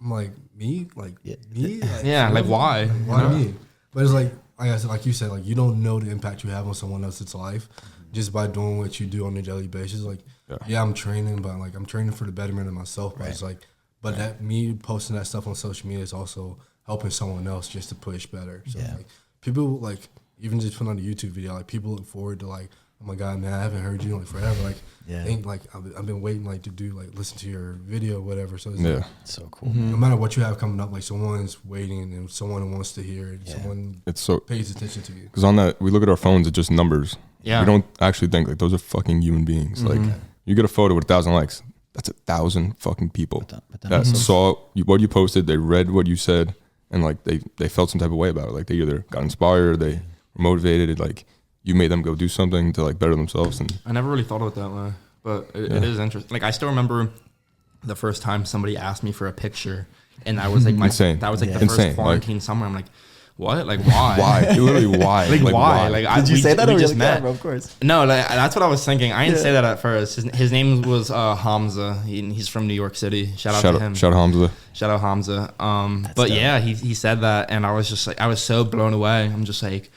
I'm like me, like Yeah. me. Like, Yeah, like why? Why You know? me? But it's like I said, like you said, like you don't know the impact you have on someone else's life just by doing what you do on a daily basis. Like, yeah, I'm training, but like I'm training for the betterment of myself. But it's like, but that me posting that stuff on social media is also helping someone else just to push better. So Yeah. like people like even just putting on a YouTube video, like people look forward to like, oh my god, man, I haven't heard you in like forever. Like, Yeah. think like I've been waiting like to do like listen to your video, or whatever. So it's Yeah. like, So cool. no matter what you have coming up, like someone's waiting and someone wants to hear it. Yeah. Someone It's so pays attention to you. because on that we look at our phones, it's just numbers. Yeah. We don't actually think like those are fucking human beings. Like you get a photo with 1,000 likes, that's 1,000 fucking people But then that also- saw what you posted, they read what you said, and like they felt some type of way about it. Like they either got inspired, they were motivated, like you made them go do something to like better themselves. And I never really thought of it that way, but it is interesting. Like I still remember the first time somebody asked me for a picture, and that was like Insane. that was like Yeah. the Insane. first quarantine summer. I'm like, what? Like why? why? Literally why? Like why? Like Did you say that we or just like, met? yeah, bro, of course. No, like, that's what I was thinking. I didn't Yeah. say that at first. His name was Hamza. He's from New York City. Shout out to him. Shout out Hamza. Shout out Hamza. But dope. yeah, he said that, and I was just like, I was so blown away. I'm just like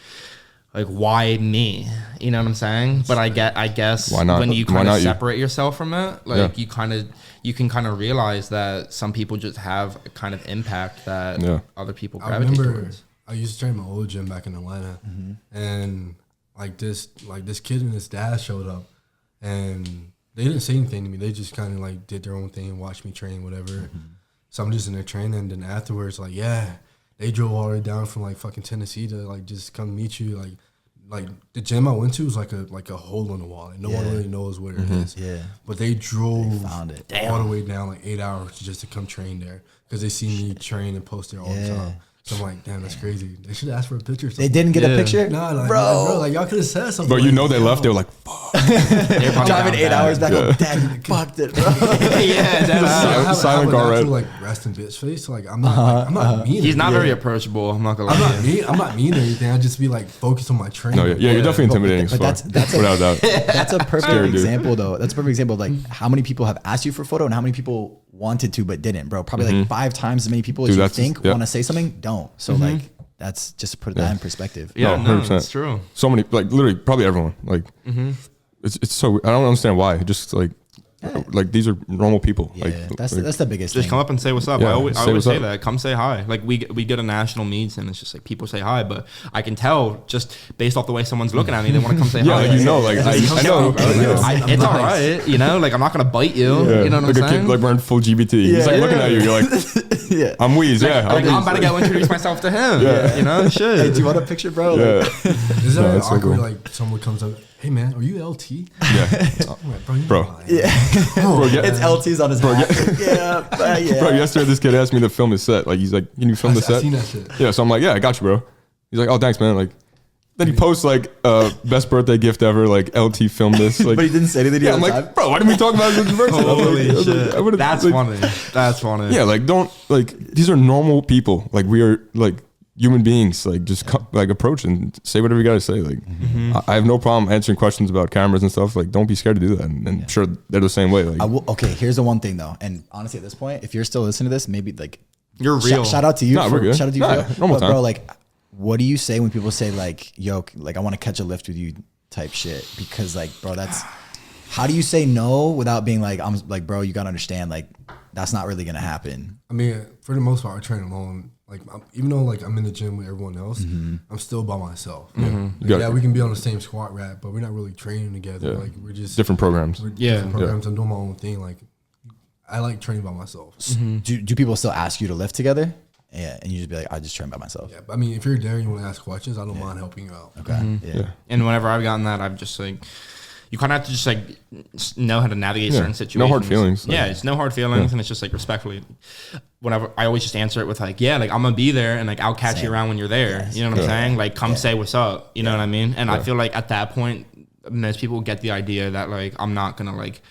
why me? You know what I'm saying? But I guess Why not? when you Why kind not of you? separate yourself from it, like Yeah. you can kind of realize that some people just have a kind of impact that Yeah. other people I gravitate remember towards. I used to train my old gym back in Atlanta, and like this kid and his dad showed up, and they didn't say anything to me. They just kind of like did their own thing and watched me train, whatever. So I'm just in there training, and then afterwards, like, yeah, They drove all the way down from like fucking Tennessee to like just come meet you. Like the gym I went to was like a hole in the wall. Like no one really knows where it is. Yeah. But they drove found it. all the way down like 8 hours just to come train there because they see me train and post there all the time. So I'm like, damn, that's crazy. They should ask for a picture or something. They didn't get a picture? No, like, bro. Like y'all could have said something. But you like, know they left. They were like, fuck. Driving 8 hours back home. Dad, you fucked it, bro. Yeah, that's Silent guard red. Like rest in bitch face. So like I'm not mean. He's not very approachable. I'm not gonna lie. I'm not mean or anything. I just be like focused on my training. No, yeah, you're definitely intimidating. But that's without doubt. That's a perfect Scary, dude. example, though. That's a perfect example of like how many people have asked you for a photo and how many people wanted to but didn't, bro. Probably like 5 times as many people as you think want to say something don't. So like that's just to put that in perspective. Yeah, No, no, 100%. that's true. So many, like literally, probably everyone. Like, it's so I don't understand why. Just like these are normal people. Yeah, like that's the biggest Just thing. come up and say what's up. Yeah, I always say what's say up. that. Come say hi. Like we go to national meets and it's just like people say hi, but I can tell just based off the way someone's looking at me, they want to come say yeah, hi. like, you know, like I know. It's all right, you know. Like I'm not gonna bite you. Yeah. You know what like I'm a saying? kid like wearing full GBT. He's like looking at you. You're like, Yeah. I'm Wheeze. Yeah, Like, I'm I'm about to go introduce myself to him. Yeah. You know, shit. Hey, do you want a picture, bro? Yeah, Is that that's so awkward? cool. Like someone comes up, hey man, are you LT? yeah. I'm like, bro, you Bro. know I am. Bro, yeah. It's LT's on his hat. Yeah. Bro, yesterday this kid asked me to film his set. Like he's like, can you film the I set? seen that shit. Yeah, so I'm like, yeah, I got you, bro. He's like, oh, thanks, man. Like, then he posts like, best birthday gift ever. Like LT filmed this. Like, But he didn't say anything to you yeah, I'm at the like, time? bro, why didn't we talk about this birthday? Holy shit. I would've, That's like, funny. That's funny. Yeah, like don't like these are normal people. Like we are like human beings. Like just like approach and say whatever you gotta say. Like I have no problem answering questions about cameras and stuff. Like don't be scared to do that. And I'm sure they're the same way. Like Okay, here's the one thing though, and honestly, at this point, if you're still listening to this, maybe like You're real. Shout out to you. Nah, we're good. Shout out to you. Nah, for, normal but bro, time. like, what do you say when people say like, "Yo, like I want to catch a lift with you," type shit? Because like, bro, that's how do you say no without being like, I'm like, bro, you gotta understand, like, that's not really gonna happen. I mean, for the most part, I train alone. Like, even though like I'm in the gym with everyone else, I'm still by myself. Like, yeah, we can be on the same squat rack, but we're not really training together. Yeah. Like, we're just different programs. different programs. I'm doing my own thing. Like, I like training by myself. Do people still ask you to lift together? Yeah, and you just be like, I just train by myself. Yeah, but I mean, if you're there and you want to ask questions, I don't mind helping you out. Okay. Yeah. And whenever I've gotten that, I've just like, you kind of have to just like know how to navigate Yeah. certain situations. No hard feelings. Yeah, it's no hard feelings, and it's just like respectfully. Whenever I always just answer it with like, yeah, like I'm gonna be there, and like I'll catch you around when you're there. Yes. You know what I'm saying? Like, come say what's up. You know what I mean? And I feel like at that point, most people get the idea that like I'm not gonna like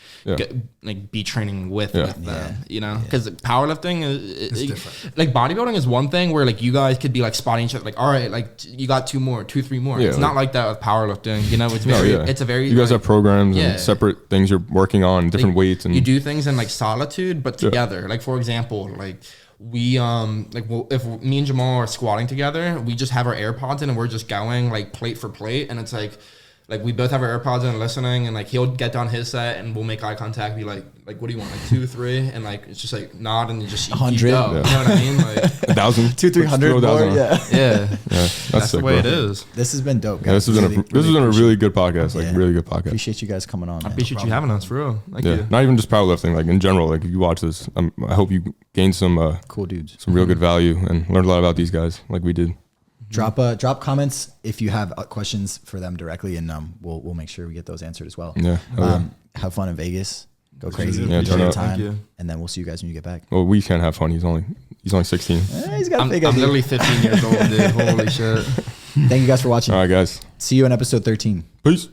be training with them. You know, because powerlifting is different. like bodybuilding is one thing where like you guys could be like spotting each other, like, all right, like you got 3 more. Yeah, It's not like that with powerlifting. You know, it's very, it's a very. You guys like, have programs yeah. and separate things you're working on, different weights, and you do things in like solitude but together. Like for example, like we if me and Jamal are squatting together, we just have our AirPods in and we're just going like plate for plate, and it's like we both have our AirPods in and listening, and like he'll get done his set and we'll make eye contact, be like what do you want, like 2, 3, and like it's just like nod and you just 100. go. You know what I mean? Like 1,000, 200-300 more. Yeah. that's that's the sick, way bro. it is. This has been dope, Yeah, guys. this has been a really good podcast. Like Yeah. really good podcast. Appreciate you guys coming on. I Man. appreciate you having us for real. Thank Yeah, you. not even just powerlifting. Like in general, like if you watch this, I hope you gain some Cool dudes. some real good value and learned a lot about these guys, like we did. Drop comments if you have questions for them directly, and we'll make sure we get those answered as well. Yeah. Have fun in Vegas. Go crazy. Yeah, Enjoy turn your up. time, Thank you. and then we'll see you guys when you get back. Well, we can't have fun. He's only 16. He's got a I'm big idea. literally 15 years old, dude. Holy shit. Thank you guys for watching. All right, guys. See you in episode 13. Peace.